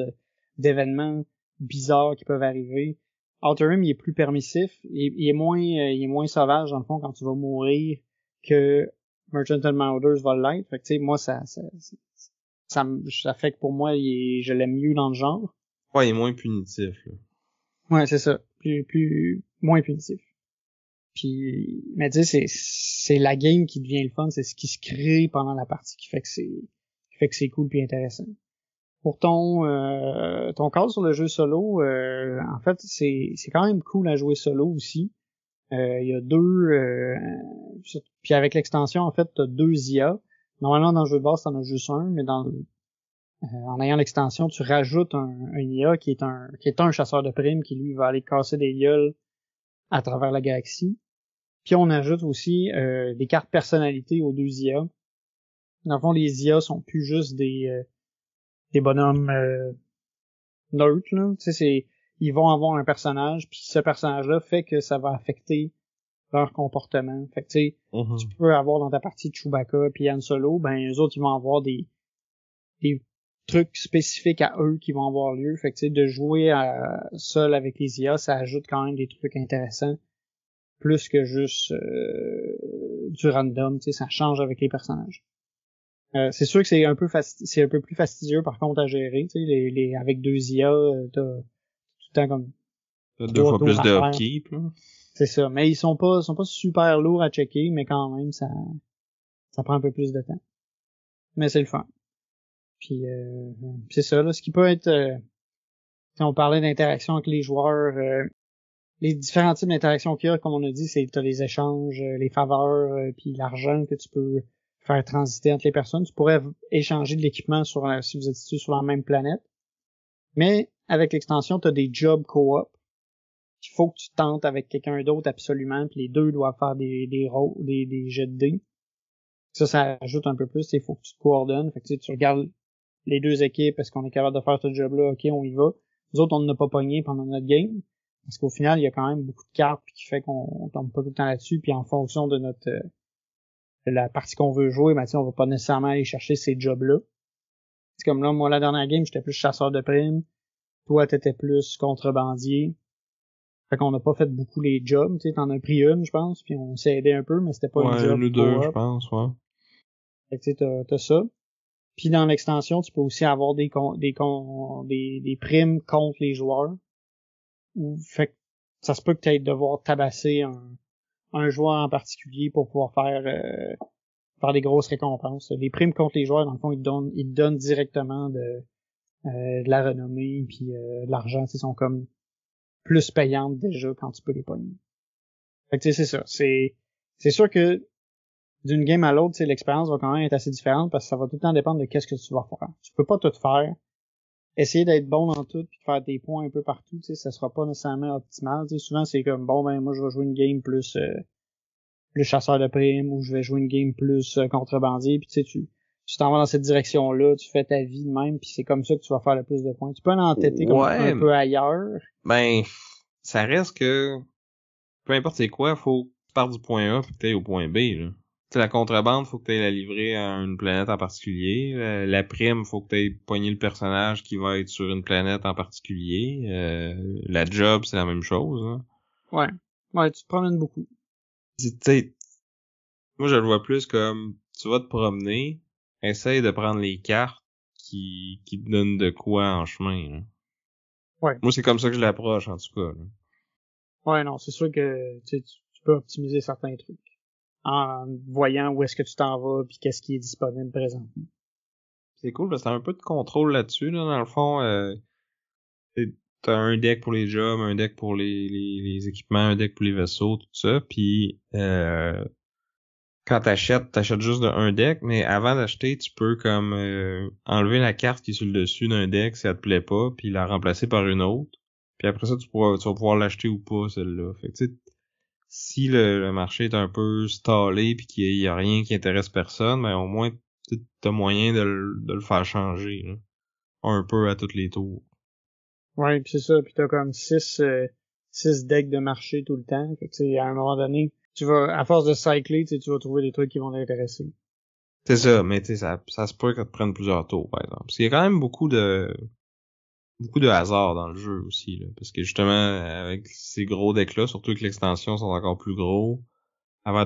d'événements bizarres qui peuvent arriver. Outer Rim, il est plus permissif, il est moins sauvage, dans le fond, quand tu vas mourir, que Merchant and Marauders va l'être. Fait que, tu sais, moi, ça fait que pour moi, je l'aime mieux dans le genre. Ouais, il est moins punitif, là. Ouais, c'est ça. Moins punitif. Puis, mais tu sais, c'est la game qui devient le fun, c'est ce qui se crée pendant la partie qui fait que c'est cool puis intéressant. Pour ton cadre sur le jeu solo, en fait, c'est quand même cool à jouer solo aussi. Il y a puis avec l'extension, en fait, t'as 2 IA. Normalement, dans le jeu de base, t'en as juste un, mais en ayant l'extension, tu rajoutes un IA qui est un chasseur de primes qui, lui, va aller casser des gueules à travers la galaxie. Puis on ajoute aussi des cartes personnalités aux 2 IA. Dans le fond, les IA sont plus juste des bonhommes neutres, là. Tu sais, ils vont avoir un personnage, puis ce personnage-là fait que ça va affecter leur comportement. Fait que tu sais, tu peux avoir dans ta partie de Chewbacca puis Han Solo, ben eux autres ils vont avoir des trucs spécifiques à eux qui vont avoir lieu. Fait que tu sais, de jouer seul avec les IA, ça ajoute quand même des trucs intéressants, plus que juste du random. Tu sais, ça change avec les personnages. C'est sûr que c'est un peu plus fastidieux par contre à gérer. Tu sais, avec 2 IA, t'as tout le temps comme 2 fois plus de upkeep, là. C'est ça, mais ils sont pas super lourds à checker, mais quand même ça prend un peu plus de temps. Mais c'est le fun. Puis c'est ça là, ce qui peut être si on parlait d'interaction avec les joueurs, les différents types d'interactions qu'il y a, comme on a dit, c'est t'as les échanges, les faveurs, puis l'argent que tu peux faire transiter entre les personnes. Tu pourrais échanger de l'équipement si vous êtes situés sur la même planète. Mais avec l'extension, t'as des jobs co-op. Il faut que tu tentes avec quelqu'un d'autre absolument, puis les deux doivent faire des jets de dés. Ça ajoute un peu plus, il faut que tu te coordonnes. Fait que tu regardes les 2 équipes, est-ce qu'on est capable de faire ce job-là, ok, on y va. Nous autres, on n'a pas pogné pendant notre game. Parce qu'au final, il y a quand même beaucoup de cartes qui fait qu'on tombe pas tout le temps là-dessus, puis en fonction de de la partie qu'on veut jouer, ben, on va pas nécessairement aller chercher ces jobs-là. C'est comme là, moi, la dernière game, j'étais plus chasseur de primes. Toi, t'étais plus contrebandier. Fait qu'on n'a pas fait beaucoup les jobs, tu sais, t'en as pris une, je pense, puis on s'est aidé un peu, mais c'était pas une job. 1 ou 2, je pense, ouais. Fait que tu sais, t'as ça. Puis dans l'extension, tu peux aussi avoir des primes contre les joueurs. Fait que ça se peut que t'aies devoir tabasser un joueur en particulier pour pouvoir faire des grosses récompenses. Les primes contre les joueurs, dans le fond, ils te donnent directement de la renommée puis de l'argent, ils sont comme plus payantes déjà quand tu peux les pogner. Fait que tu sais, c'est ça. C'est sûr que d'une game à l'autre, l'expérience va quand même être assez différente parce que ça va tout le temps dépendre de qu'est-ce que tu vas faire. Tu peux pas tout faire. Essayer d'être bon dans tout puis de faire des points un peu partout, ça sera pas nécessairement optimal. Souvent, c'est comme bon ben moi je vais jouer une game plus chasseur de primes ou je vais jouer une game plus contrebandier puis tu t'en vas dans cette direction-là, tu fais ta vie de même, puis c'est comme ça que tu vas faire le plus de points. Tu peux en entêter comme un peu ailleurs. Ben, ça reste que, peu importe c'est quoi, faut que tu partes du point A puis que tu ailles au point B, là. T'sais, la contrebande, faut que tu ailles la livrer à une planète en particulier. La prime, faut que tu ailles pogner le personnage qui va être sur une planète en particulier. La job, c'est la même chose, hein. Ouais, tu te promènes beaucoup. T'sais, moi, je le vois plus comme, tu vas te promener, essaye de prendre les cartes qui te donnent de quoi en chemin, là. Ouais. Moi, c'est comme ça que je l'approche, en tout cas, là. Ouais, non, c'est sûr que tu peux optimiser certains trucs en voyant où est-ce que tu t'en vas puis qu'est-ce qui est disponible présentement. C'est cool parce que t'as un peu de contrôle là-dessus, là, dans le fond. T'as un deck pour les jobs, un deck pour les équipements, un deck pour les vaisseaux, tout ça. Puis quand t'achètes juste un deck, mais avant d'acheter, tu peux comme enlever la carte qui est sur le dessus d'un deck si elle te plaît pas, puis la remplacer par une autre. Puis après ça, tu vas pouvoir l'acheter ou pas, celle-là. Fait que tu sais, si le marché est un peu stallé puis qu'il y a rien qui intéresse personne, ben au moins t'as moyen de le faire changer, là. Un peu à tous les tours. Ouais, puis c'est ça, puis t'as comme 6 decks de marché tout le temps. Fait que à un moment donné, tu vas, à force de cycler, tu vas trouver des trucs qui vont t'intéresser. C'est ça, mais tu sais, ça se peut que tu prennes plusieurs tours, par exemple. Parce qu'il y a quand même beaucoup de hasard dans le jeu aussi, là. Parce que justement, avec ces gros decks-là, surtout que l'extension sont encore plus gros, avant,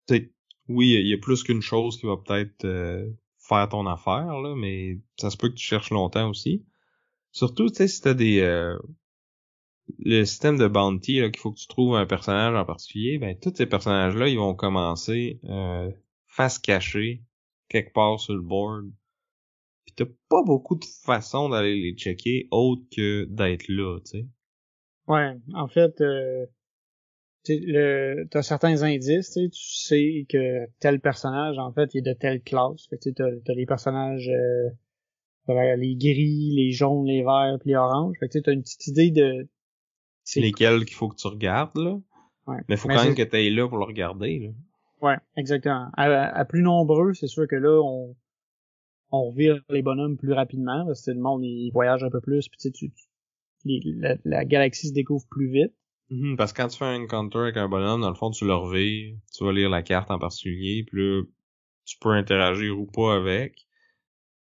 tu sais, oui, il y a plus qu'une chose qui va peut-être faire ton affaire, là, mais ça se peut que tu cherches longtemps aussi. Surtout, tu sais, si t'as le système de bounty, là, qu'il faut que tu trouves un personnage en particulier, ben, tous ces personnages-là, ils vont commencer face cachée, quelque part sur le board. Pis t'as pas beaucoup de façons d'aller les checker autre que d'être là, tu sais. Ouais, en fait, t'as certains indices, tu sais que tel personnage, en fait, il est de telle classe. Fait que t'as les personnages, les gris, les jaunes, les verts, puis les oranges. Fait que t'as une petite idée de... Lesquels qu'il faut que tu regardes, là. Ouais. Mais faut quand même que t'ailles là pour le regarder, là. Ouais, exactement. À plus nombreux, c'est sûr que là, on revire les bonhommes plus rapidement, parce que le monde, il voyage un peu plus, puis tu sais, la galaxie se découvre plus vite. Parce que quand tu fais un encounter avec un bonhomme, dans le fond, tu le revires, tu vas lire la carte en particulier, puis là, tu peux interagir ou pas avec.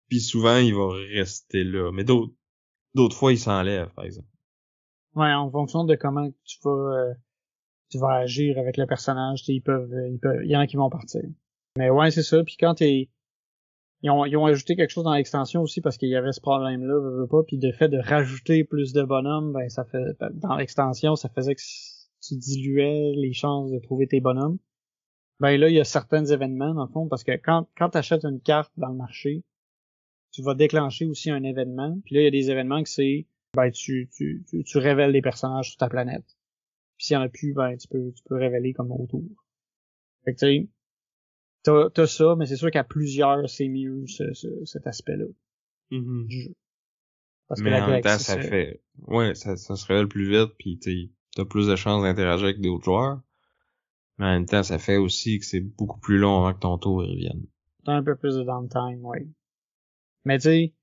Puis souvent, il va rester là. Mais d'autres fois, il s'enlève, par exemple. Ouais, en fonction de comment tu vas agir avec le personnage, tu sais, il y en a qui vont partir. Mais ouais, c'est ça. Puis quand ils ont ajouté quelque chose dans l'extension aussi parce qu'il y avait ce problème-là, veux pas. Puis de fait de rajouter plus de bonhommes, ben ça fait dans l'extension, ça faisait que tu diluais les chances de trouver tes bonhommes. Ben là, il y a certains événements dans le fond parce que quand tu achètes une carte dans le marché, tu vas déclencher aussi un événement. Puis là, il y a des événements que c'est ben tu révèles les personnages sur ta planète. Puis s'il y en a plus, ben tu peux révéler comme autour. Fait que tu sais, t'as ça, mais c'est sûr qu'à plusieurs, c'est mieux cet aspect-là du jeu. Parce que Mais la en même temps, galaxie, ça fait... Ouais, ça se révèle plus vite, puis t'as plus de chances d'interagir avec d'autres joueurs. Mais en même temps, ça fait aussi que c'est beaucoup plus long avant que ton tour revienne. t'as un peu plus de downtime, ouais. Mais tu sais,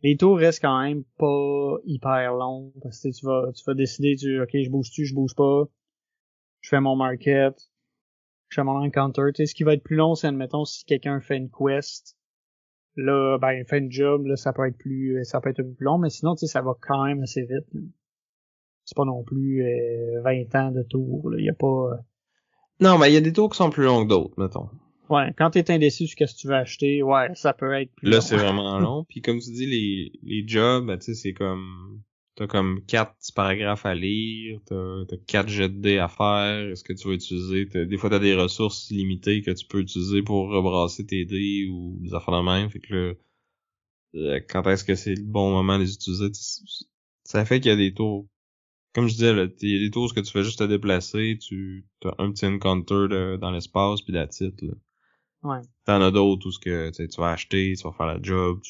les tours restent quand même pas hyper longs, parce que tu vas décider, ok, je bouge pas, je fais mon market, je fais mon encounter, tu sais, ce qui va être plus long, c'est, admettons, si quelqu'un fait une quest, là, ben, il fait une job, là, ça peut être un peu plus long, mais sinon, tu sais, ça va quand même assez vite, là. C'est pas non plus 20 ans de tour, là. Il y a pas... Non, mais il y a des tours qui sont plus longs que d'autres, mettons. Ouais, quand t'es indécis sur ce que tu veux acheter, ouais, ça peut être plus Là, long. c'est vraiment long. Puis comme tu dis, les jobs, ben, tu sais, c'est comme... T'as comme 4 petits paragraphes à lire, t'as 4 jets de dés à faire, est-ce que tu vas utiliser... Des fois, t'as des ressources limitées que tu peux utiliser pour rebrasser tes dés ou des affaires de même. Fait que là, quand est-ce que c'est le bon moment de les utiliser? Ça fait qu'il y a des tours... Comme je disais, là, il y a des tours où tu fais juste te déplacer, t'as un petit encounter dans l'espace, puis that's it, là. Ouais. T'en as d'autres où tu vas acheter, tu vas faire la job,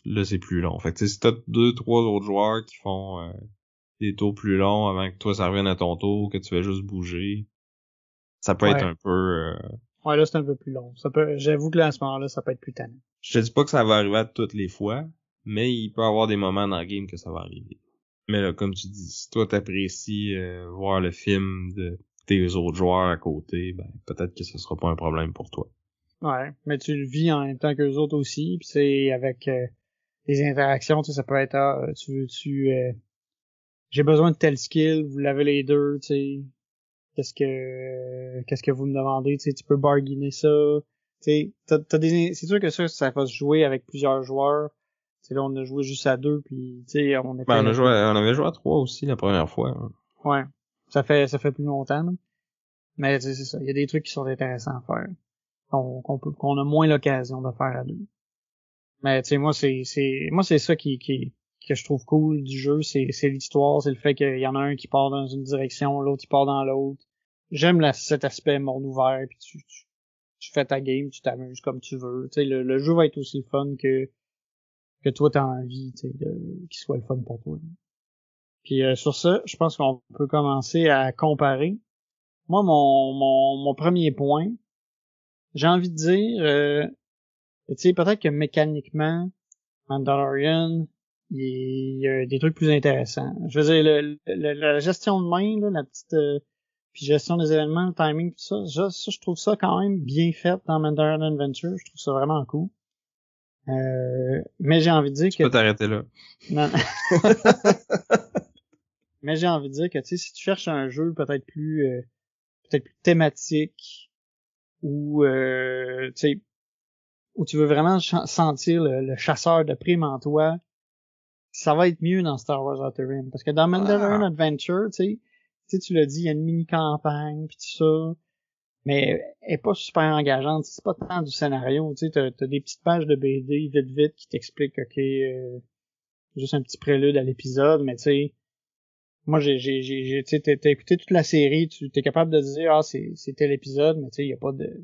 là c'est plus long. Fait que si t'as 2-3 autres joueurs qui font des tours plus longs avant que toi ça revienne à ton tour, que tu vas juste bouger, ça peut être Ouais. un peu... Ouais, là, c'est un peu plus long. J'avoue que là, à ce moment-là, ça peut être plus tannant. Je te dis pas que ça va arriver à toutes les fois, mais il peut y avoir des moments dans le game que ça va arriver. Mais là, comme tu dis, si toi t'apprécies voir le film de tes autres joueurs à côté, ben peut-être que ce sera pas un problème pour toi. Ouais, mais tu le vis en même temps qu'eux autres aussi, puis c'est avec les interactions, tu sais, ça peut être j'ai besoin de tel skill, vous l'avez les deux, tu sais. Qu'est-ce que vous me demandez, tu sais, tu peux bargainer ça. Tu sais, c'est sûr que ça va se jouer avec plusieurs joueurs. Tu sais, là, on a joué juste à 2, puis tu sais, on Ben, était on avait joué à 3 aussi la première fois. Hein. ouais, ça fait plus longtemps, là. Mais tu sais, c'est ça, il y a des trucs qui sont intéressants à faire. Qu'on a moins l'occasion de faire à 2. Mais tu sais, moi c'est ça que je trouve cool du jeu, c'est l'histoire, c'est le fait qu'il y en a un qui part dans une direction, l'autre qui part dans l'autre. J'aime cet aspect monde ouvert, puis tu fais ta game, tu t'amuses comme tu veux. Tu sais, le jeu va être aussi le fun que toi t'as envie, tu sais, qu'il soit le fun pour toi. Puis sur ça, je pense qu'on peut commencer à comparer. Moi, mon premier point, j'ai envie de dire, tu sais, peut-être que mécaniquement, Mandalorian, il y a des trucs plus intéressants. Je veux dire, la gestion de main, là, la petite puis gestion des événements, le timing, tout ça, je trouve ça quand même bien fait dans Mandalorian Adventure. Je trouve ça vraiment cool. Mais j'ai envie de dire Tu peux t'arrêter là. Non. Mais j'ai envie de dire que, tu sais, si tu cherches un jeu peut-être plus thématique, où tu sais, où tu veux vraiment sentir le chasseur de primes en toi, ça va être mieux dans Star Wars Outer Rim. Parce que dans Mandalorian Adventure, tu sais, tu l'as dit, il y a une mini-campagne, pis tout ça, mais elle est pas super engageante. C'est pas tant du scénario, tu sais, t'as des petites pages de BD vite qui t'expliquent, ok, juste un petit prélude à l'épisode, mais tu sais, moi, tu sais, t'as écouté toute la série, tu t'es capable de dire, ah, c'est tel épisode, mais tu sais, y a pas de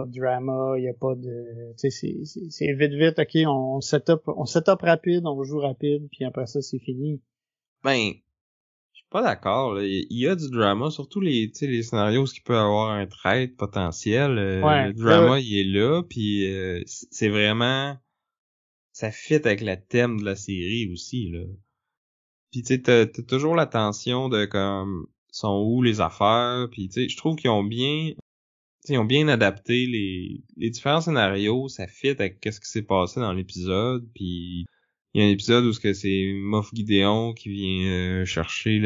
drama, y a pas de, tu sais, c'est vite, ok, on set up rapide, on joue rapide, puis après ça, c'est fini. Ben, je suis pas d'accord, là. Il y a du drama, surtout tu sais, les scénarios où il peut avoir un trait potentiel. Ouais, le drama, il est là, puis c'est vraiment, ça fit avec le thème de la série aussi, là. Puis tu sais, t'as toujours la tension de comme, sont où les affaires, puis tu sais, je trouve qu'ils ont bien, tu sais, ils ont bien adapté les différents scénarios, ça fit avec qu'est-ce qui s'est passé dans l'épisode, puis il y a un épisode où c'est Moff Gideon qui vient chercher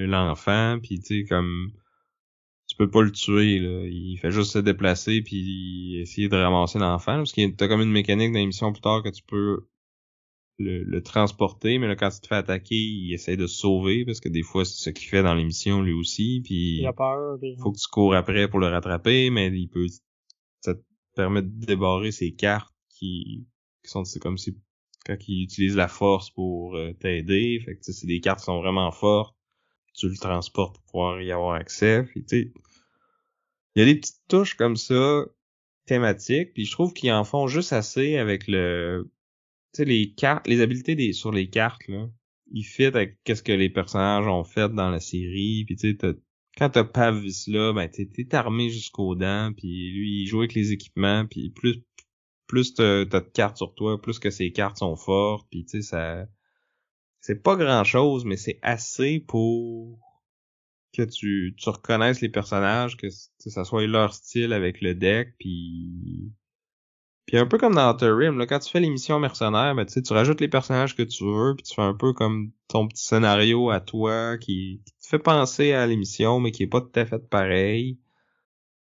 l'enfant, puis tu sais, comme, tu peux pas le tuer, là. Il fait juste se déplacer puis essayer de ramasser l'enfant, parce que t'as comme une mécanique dans l'émission plus tard que tu peux le transporter, mais là, quand tu te fais attaquer, il essaie de se sauver, parce que des fois, c'est ce qu'il fait dans l'émission, lui aussi, puis il a peur, faut que tu cours après pour le rattraper, mais ça te permet de débarrer ses cartes qui sont, c'est comme si, quand il utilise la force pour t'aider, fait que, tu sais, c'est des cartes qui sont vraiment fortes, tu le transportes pour pouvoir y avoir accès, puis tu sais, il y a des petites touches comme ça, thématiques, puis je trouve qu'ils en font juste assez avec tu sais, les cartes, les habiletés sur les cartes, là, ils fit avec qu'est-ce que les personnages ont fait dans la série, puis tu sais, quand t'as Pav là, ben t'es armé jusqu'aux dents, puis lui, il joue avec les équipements, puis plus t'as de cartes sur toi, plus que ces cartes sont fortes, puis tu sais, c'est pas grand-chose, mais c'est assez pour que tu reconnaisses les personnages, que ça soit leur style avec le deck, puis un peu comme dans Outer Rim, là, quand tu fais l'émission Mercenaire, ben, tu sais, tu rajoutes les personnages que tu veux, puis tu fais un peu comme ton petit scénario à toi qui te fait penser à l'émission, mais qui est pas tout à fait pareil.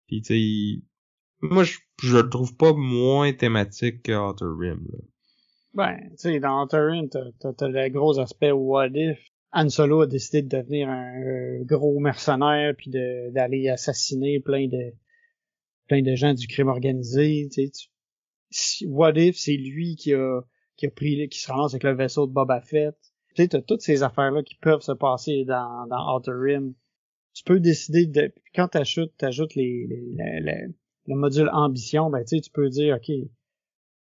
Puis tu sais, moi je le trouve pas moins thématique que Outer Rim, là. ben, tu sais, dans Outer Rim, t'as le gros aspect what if Han Solo a décidé de devenir un gros mercenaire puis d'aller assassiner plein de gens du crime organisé, tu sais, what if c'est lui qui a pris, qui se ramasse avec le vaisseau de Boba Fett. Tu sais, t'as toutes ces affaires-là qui peuvent se passer dans Outer Rim. Tu peux décider quand t'ajoutes le module ambition, ben, tu sais, tu peux dire, OK,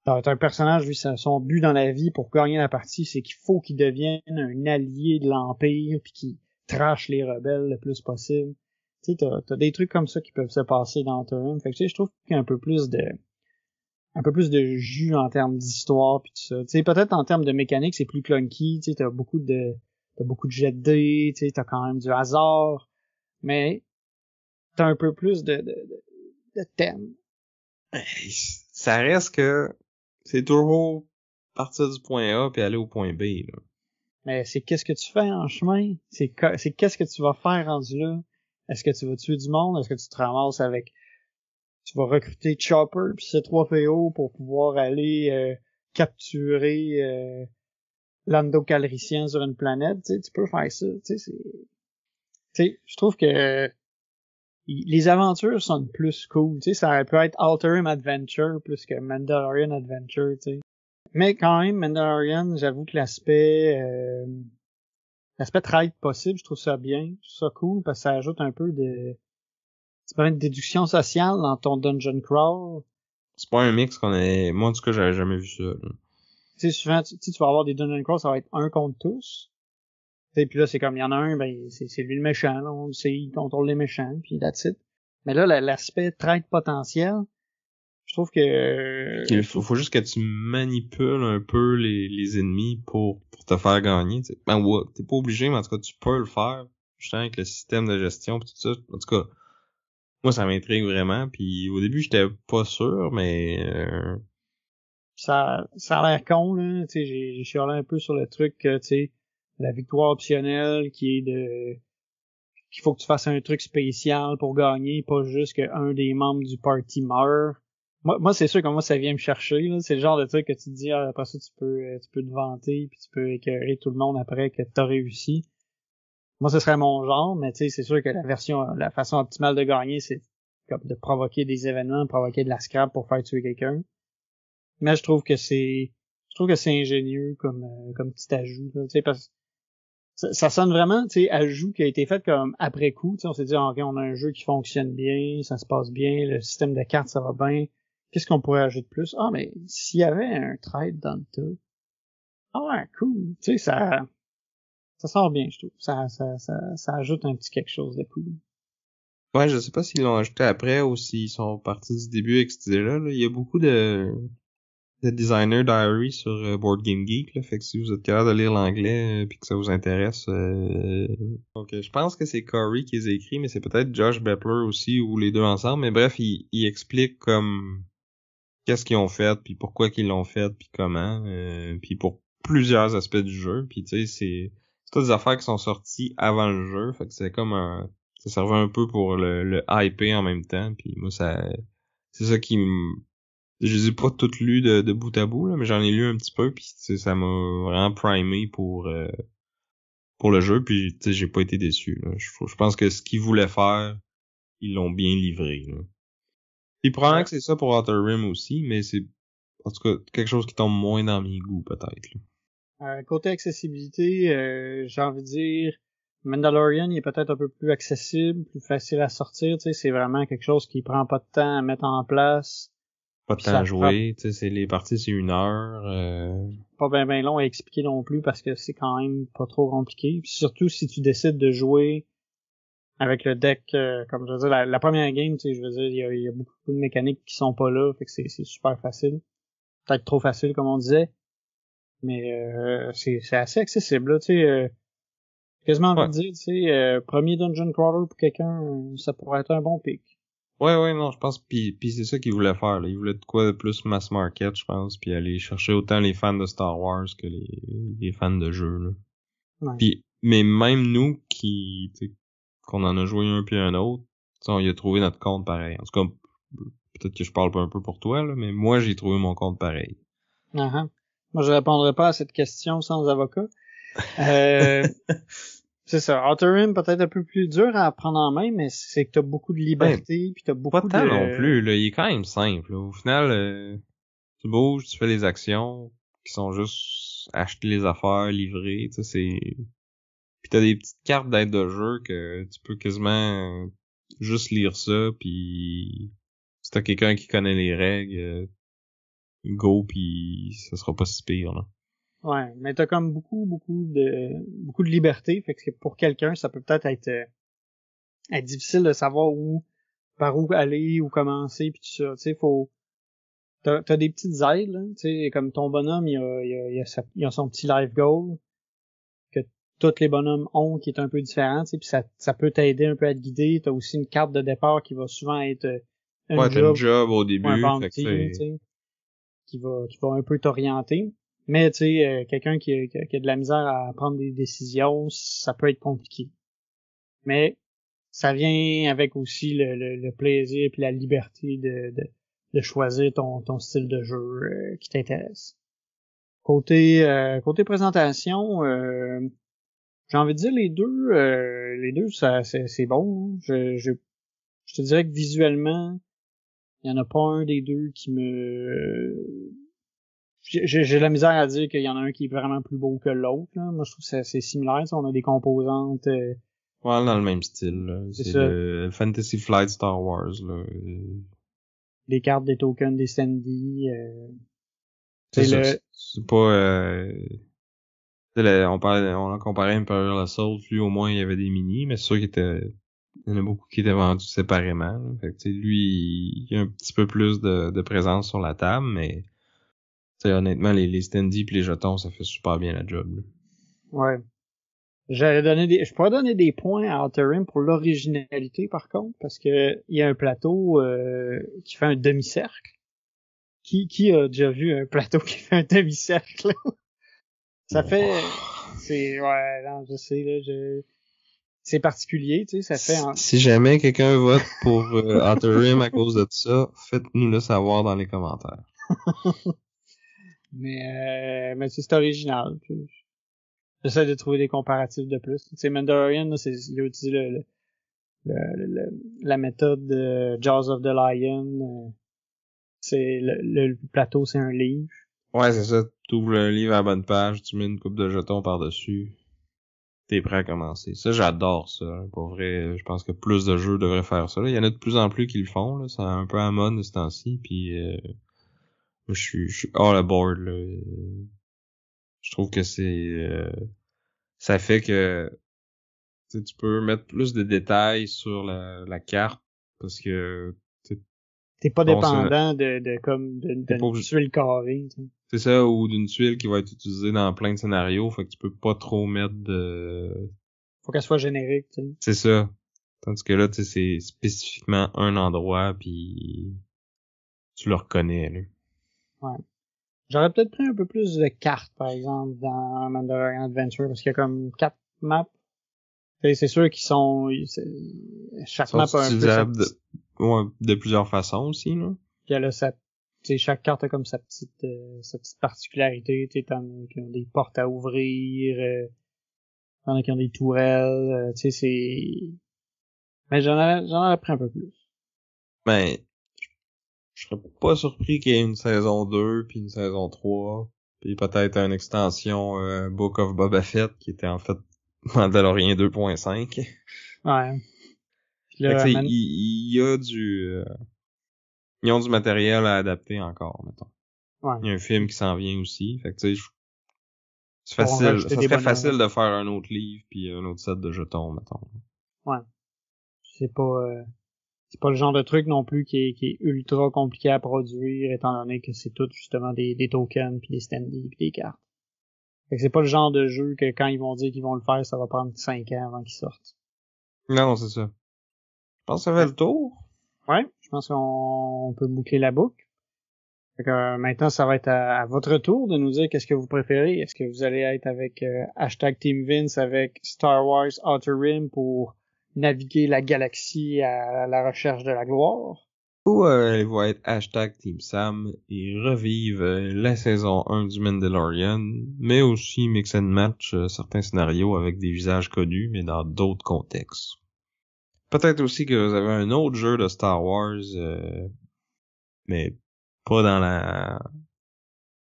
t'as un personnage, lui, son but dans la vie pour gagner la partie, c'est qu'il faut qu'il devienne un allié de l'Empire puis qu'il trash les rebelles le plus possible. Tu sais, t'as des trucs comme ça qui peuvent se passer dans Outer Rim. Fait que, tu sais, je trouve qu'il y a un peu plus de jus en termes d'histoire puis tout ça. Tu sais, peut-être en termes de mécanique, c'est plus clunky, tu sais, t'as beaucoup de jets de dés, tu sais, t'as quand même du hasard, mais t'as un peu plus de thème. Hey, ça reste que c'est toujours partir du point A puis aller au point B, là. Mais c'est qu'est-ce que tu fais en chemin? C'est qu'est-ce que tu vas faire rendu là? Est-ce que tu vas tuer du monde? Est-ce que tu te ramasses avec... Tu vas recruter Chopper puis C-3PO pour pouvoir aller capturer Lando Calrissian sur une planète? Tu sais, tu peux faire ça. Tu sais, je trouve que les aventures sont plus cool. Tu sais, ça peut être Outer Rim Adventure plus que Mandalorian Adventure, tu sais. Mais quand même, Mandalorian, j'avoue que l'aspect trade possible, je trouve ça bien, je trouve ça cool parce que ça ajoute un peu tu permets de déduction sociale dans ton dungeon crawl. C'est pas un mix moi en tout cas j'avais jamais vu ça, là. Tu sais, souvent, tu vas avoir des dungeon crawls, ça va être un contre tous. Et puis là, c'est comme, il y en a un, ben, c'est lui le méchant, là, on le sait, il contrôle les méchants, puis that's it. Mais là, l'aspect trade potentiel, je trouve que... Il faut juste que tu manipules un peu les ennemis pour te faire gagner, t'sais. Ben ouais, t'es pas obligé, mais en tout cas, tu peux le faire. Justement, avec le système de gestion pis tout ça. En tout cas, moi, ça m'intrigue vraiment. Puis au début, j'étais pas sûr, mais ça a l'air con, là. Tu sais, j'ai chialé un peu sur le truc que, tu sais, la victoire optionnelle qui est qu'il faut que tu fasses un truc spécial pour gagner, pas juste qu'un des membres du party meurt. Moi, c'est sûr que moi, ça vient me chercher, là. C'est le genre de truc que tu te dis, après ça, tu peux te vanter, puis tu peux écœurer tout le monde après que t'as réussi. Moi, ce serait mon genre, mais tu sais, c'est sûr que la façon optimale de gagner, c'est comme de provoquer des événements, provoquer de la scrap pour faire tuer quelqu'un. Mais je trouve que c'est ingénieux comme petit ajout, là, tu sais, parce que ça sonne vraiment, tu sais, ajout qui a été fait comme après coup, tu sais, on s'est dit, ok, on a un jeu qui fonctionne bien, ça se passe bien, le système de cartes, ça va bien. Qu'est-ce qu'on pourrait ajouter de plus? Ah, mais s'il y avait un trade dans le tas. Ah ouais, cool. Tu sais, ça sort bien, je trouve. Ça ajoute un petit quelque chose de cool. Ouais, je sais pas s'ils l'ont ajouté après ou s'ils sont partis du début avec cette idée-là. Là. Il y a beaucoup de designer diary sur Board Game Geek, là. Fait que si vous êtes capable de lire l'anglais puis que ça vous intéresse. Donc je pense que c'est Corey qui les a écrits, mais c'est peut-être Josh Bepler aussi ou les deux ensemble. Mais bref, il explique comme qu'est-ce qu'ils ont fait, puis pourquoi qu'ils l'ont fait, puis comment, puis pour plusieurs aspects du jeu. Puis tu sais, c'est toutes des affaires qui sont sorties avant le jeu. Fait que c'est comme ça servait un peu pour le hyper en même temps. Puis moi c'est ça qui me je les ai pas toutes lues de bout à bout, là, mais j'en ai lu un petit peu, puis ça m'a vraiment primé pour le jeu, puis j'ai pas été déçu. Là. Je pense que ce qu'ils voulaient faire, ils l'ont bien livré. Là. Puis probablement que c'est ça pour Outer Rim aussi, mais c'est en tout cas quelque chose qui tombe moins dans mes goûts peut-être. Côté accessibilité, j'ai envie de dire Mandalorian il est peut-être un peu plus accessible, plus facile à sortir, tu sais, c'est vraiment quelque chose qui prend pas de temps à mettre en place. Pas de temps à jouer, tu sais, les parties c'est 1 heure. Pas ben long à expliquer non plus parce que c'est quand même pas trop compliqué. Puis surtout si tu décides de jouer avec le deck, comme je veux dire, la première game, tu sais, je veux dire, il y a beaucoup de mécaniques qui sont pas là, fait que c'est super facile. Peut-être trop facile comme on disait. Mais c'est assez accessible, là, tu sais. Quasiment envie de dire, tu sais, premier dungeon crawler pour quelqu'un, ça pourrait être un bon pick. Ouais, non, je pense, puis c'est ça qu'ils voulaient faire, là. Ils voulaient de quoi de plus mass market, je pense, puis aller chercher autant les fans de Star Wars que les fans de jeux, là. Ouais. Puis, mais même nous qu'on en a joué un puis un autre, on y a trouvé notre compte pareil. En tout cas, peut-être que je parle pas un peu pour toi, là, mais moi, j'ai trouvé mon compte pareil. Uh-huh. Moi, je répondrai pas à cette question sans avocat. C'est ça. Outer Rim, peut-être un peu plus dur à prendre en main, mais c'est que t'as beaucoup de liberté, puis t'as beaucoup pas tant non plus, là. Il est quand même simple, là. Au final, tu bouges, tu fais les actions qui sont juste acheter les affaires, livrer, tu sais, c'est... Puis t'as des petites cartes d'aide de jeu que tu peux quasiment juste lire ça, puis si t'as quelqu'un qui connaît les règles, go, puis ça sera pas si pire, là. Ouais, mais t'as comme beaucoup de liberté, fait que pour quelqu'un, ça peut peut-être être difficile de savoir par où aller, où commencer, puis tout ça. Tu sais, t'as des petites aides, là, tu sais, comme ton bonhomme, il a son petit life goal que tous les bonhommes ont, qui est un peu différent, tu sais, puis ça peut t'aider un peu à te guider. T'as aussi une carte de départ qui va souvent être Ouais, t'as une job au ou un début, fait que bounty, tu sais, qui va un peu t'orienter. Mais tu sais, quelqu'un qui a de la misère à prendre des décisions, ça peut être compliqué. Mais ça vient avec aussi le plaisir puis la liberté de choisir ton style de jeu qui t'intéresse. Côté présentation, j'ai envie de dire les deux ça c'est bon. Je te dirais que visuellement, il y en a pas un des deux qui me j'ai la misère à dire qu'il y en a un qui est vraiment plus beau que l'autre. Là. Moi, je trouve que c'est similaire. On a des composantes. ouais, dans le même style. Là. C'est le Fantasy Flight Star Wars. Là. Des cartes, des tokens, des standees. C'est pas... on a comparé Imperial Assault. Lui, au moins, il y avait des mini, mais c'est sûr il y en a beaucoup qui étaient vendus séparément. Là. Fait que, lui, il y a un petit peu plus de présence sur la table, mais honnêtement, les standees pis les jetons, ça fait super bien la job. Là. Ouais. Je pourrais donner des points à Outer Rim pour l'originalité, par contre, parce que il y a un plateau qui fait un demi-cercle. Qui a déjà vu un plateau qui fait un demi-cercle? Ça fait... C'est... Ouais, non, je sais, là, c'est particulier, tu sais, ça fait... Si jamais quelqu'un vote pour Outer Rim à cause de ça, faites-nous le savoir dans les commentaires. Mais c'est original. J'essaie de trouver des comparatifs de plus. Tu sais, Mandalorian, là, il a utilisé la méthode de Jaws of the Lion. C'est le plateau, c'est un livre. Ouais, c'est ça. Tu ouvres le livre à la bonne page, tu mets une coupe de jetons par-dessus. T'es prêt à commencer. Ça, j'adore ça. Hein. Pour vrai, je pense que plus de jeux devraient faire ça. Là. Il y en a de plus en plus qui le font. Là. C'est un peu à mode de ce temps-ci. Puis je suis all aboard. Là. Je trouve que ça fait que tu peux mettre plus de détails sur la carte parce que t'es pas dépendant d'une tuile carrée. Tu sais. C'est ça, ou d'une tuile qui va être utilisée dans plein de scénarios, fait que tu peux pas trop mettre de... Faut qu'elle soit générique, tu sais. C'est ça. Tandis que là, tu sais, c'est spécifiquement un endroit, puis tu le reconnais, là. Ouais. J'aurais peut-être pris un peu plus de cartes, par exemple, dans Mandalorian Adventure, parce qu'il y a comme 4 maps. Et c'est sûr qu'ils sont... Chaque map a un peu... de plusieurs façons aussi, là. Puis elle a chaque carte a comme sa petite particularité. T'en as qui ont des portes à ouvrir, t'en as qui ont des tourelles, tu sais, c'est... Mais j'en aurais pris un peu plus. Ben, je serais pas surpris qu'il y ait une saison 2, puis une saison 3, puis peut-être une extension Book of Boba Fett, qui était en fait Mandalorian 2.5. Ouais. Puis là, fait que, il y a ils ont du matériel à adapter encore, mettons. Ouais. Il y a un film qui s'en vient aussi. Fait que tu sais, c'est facile. Ça serait facile de faire un autre livre puis un autre set de jetons, mettons. Ouais. C'est pas le genre de truc non plus qui est ultra compliqué à produire, étant donné que c'est tout justement des tokens puis des standees puis des cartes. Fait que c'est pas le genre de jeu que quand ils vont dire qu'ils vont le faire, ça va prendre 5 ans avant qu'ils sortent. Non, c'est ça. Je pense que ça fait le tour. Ouais, je pense qu'on peut boucler la boucle. Fait que maintenant, ça va être à votre tour de nous dire qu'est-ce que vous préférez. Est-ce que vous allez être avec #Team Vince avec Star Wars Outer Rim pour naviguer la galaxie à la recherche de la gloire? Ou elle va être #Team Sam et revivre la saison 1 du Mandalorian, mais aussi mix and match certains scénarios avec des visages connus, mais dans d'autres contextes. Peut-être aussi que vous avez un autre jeu de Star Wars, mais pas dans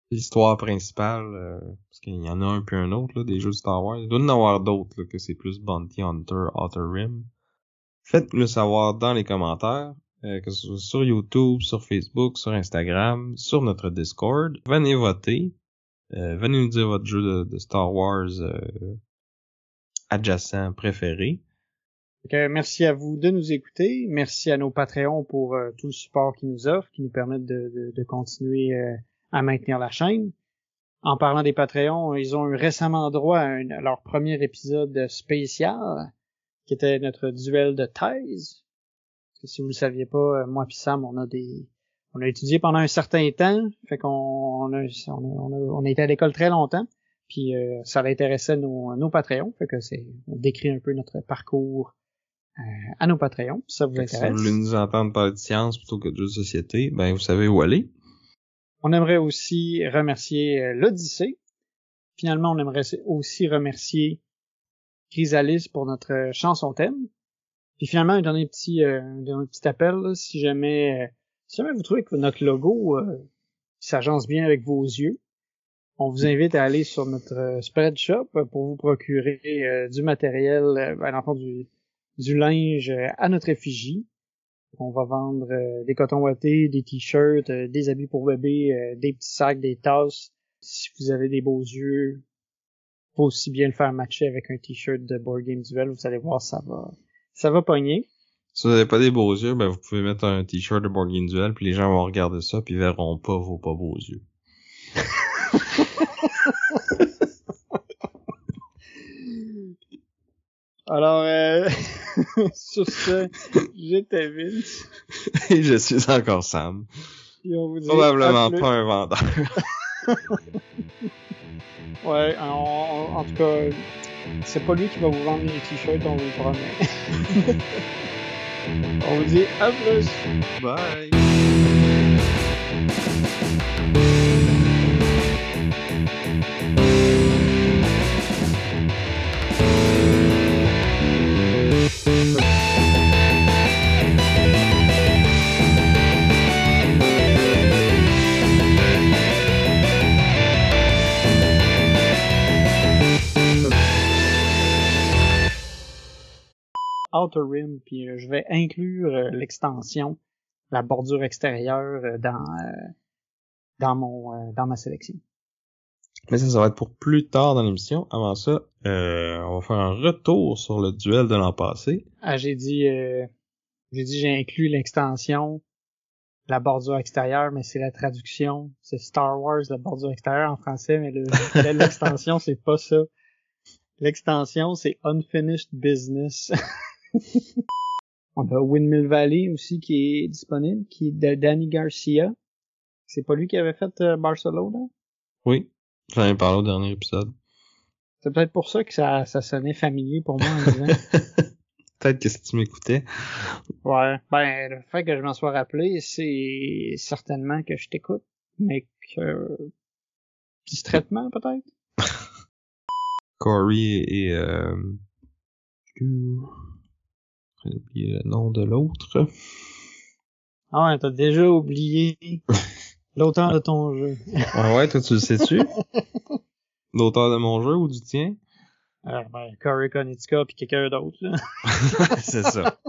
l'histoire principale, parce qu'il y en a un puis un autre, là, des jeux de Star Wars. Il doit y en avoir d'autres, là, que c'est plus Bounty Hunter, Outer Rim. Faites-le le savoir dans les commentaires, que ce soit sur YouTube, sur Facebook, sur Instagram, sur notre Discord. Venez voter. Venez nous dire votre jeu de Star Wars adjacent préféré. Merci à vous de nous écouter. Merci à nos Patreons pour tout le support qu'ils nous offrent, qui nous permettent de continuer à maintenir la chaîne. En parlant des Patreons, ils ont eu récemment droit à leur premier épisode spécial, qui était notre duel de thèse. Parce que si vous le saviez pas, moi pis Sam, on a étudié pendant un certain temps, fait qu'on a été à l'école très longtemps, puis ça intéressait nos Patreons, fait que on décrit un peu notre parcours à nos Patreons, si ça vous intéresse. Si vous voulez nous entendre parler de science plutôt que de jeux de société, ben vous savez où aller. On aimerait aussi remercier l'Odyssée. Finalement, on aimerait aussi remercier Chrysalis pour notre chanson thème. Puis finalement, un dernier petit appel, là, si jamais vous trouvez que notre logo s'agence bien avec vos yeux, on vous invite à aller sur notre Spreadshop pour vous procurer du matériel, du linge à notre effigie. On va vendre des cotons ouatés, des t-shirts, des habits pour bébé, des petits sacs, des tasses. Si vous avez des beaux yeux, faut aussi bien le faire matcher avec un t-shirt de Board Game Duel. Vous allez voir, ça va pogner. Si vous n'avez pas des beaux yeux, ben vous pouvez mettre un t-shirt de Board Game Duel, puis les gens vont regarder ça, puis ils verront pas vos pas beaux yeux. Alors, sur ce, j'étais Vince. Et je suis encore Sam. Et on vous dit probablement pas un vendeur. Ouais, en tout cas, C'est pas lui qui va vous vendre les t-shirts, on vous le promet. On vous dit à plus! Bye! Outer Rim, puis je vais inclure l'extension, la bordure extérieure dans ma sélection. Mais ça va être pour plus tard dans l'émission. Avant ça, on va faire un retour sur le duel de l'an passé. Ah, j'ai dit j'ai inclus l'extension, la bordure extérieure, mais c'est la traduction. C'est Star Wars, la bordure extérieure en français, mais l'extension, c'est pas ça. L'extension, c'est Unfinished Business. On a Windmill Valley aussi qui est disponible, qui est de Danny Garcia. C'est pas lui qui avait fait Barcelona? Oui, j'en ai parlé au dernier épisode. C'est peut-être pour ça que ça sonnait familier pour moi en disant. Peut-être que si tu m'écoutais. Ouais, ben le fait que je m'en sois rappelé, c'est certainement que je t'écoute, mais que distraitement peut-être. Corey et j'ai oublié le nom de l'autre. Ah ouais, t'as déjà oublié l'auteur de ton jeu. Ouais, toi tu le sais-tu? L'auteur de mon jeu ou du tien? Ben, Corey Konitzka puis quelqu'un d'autre, là. C'est ça.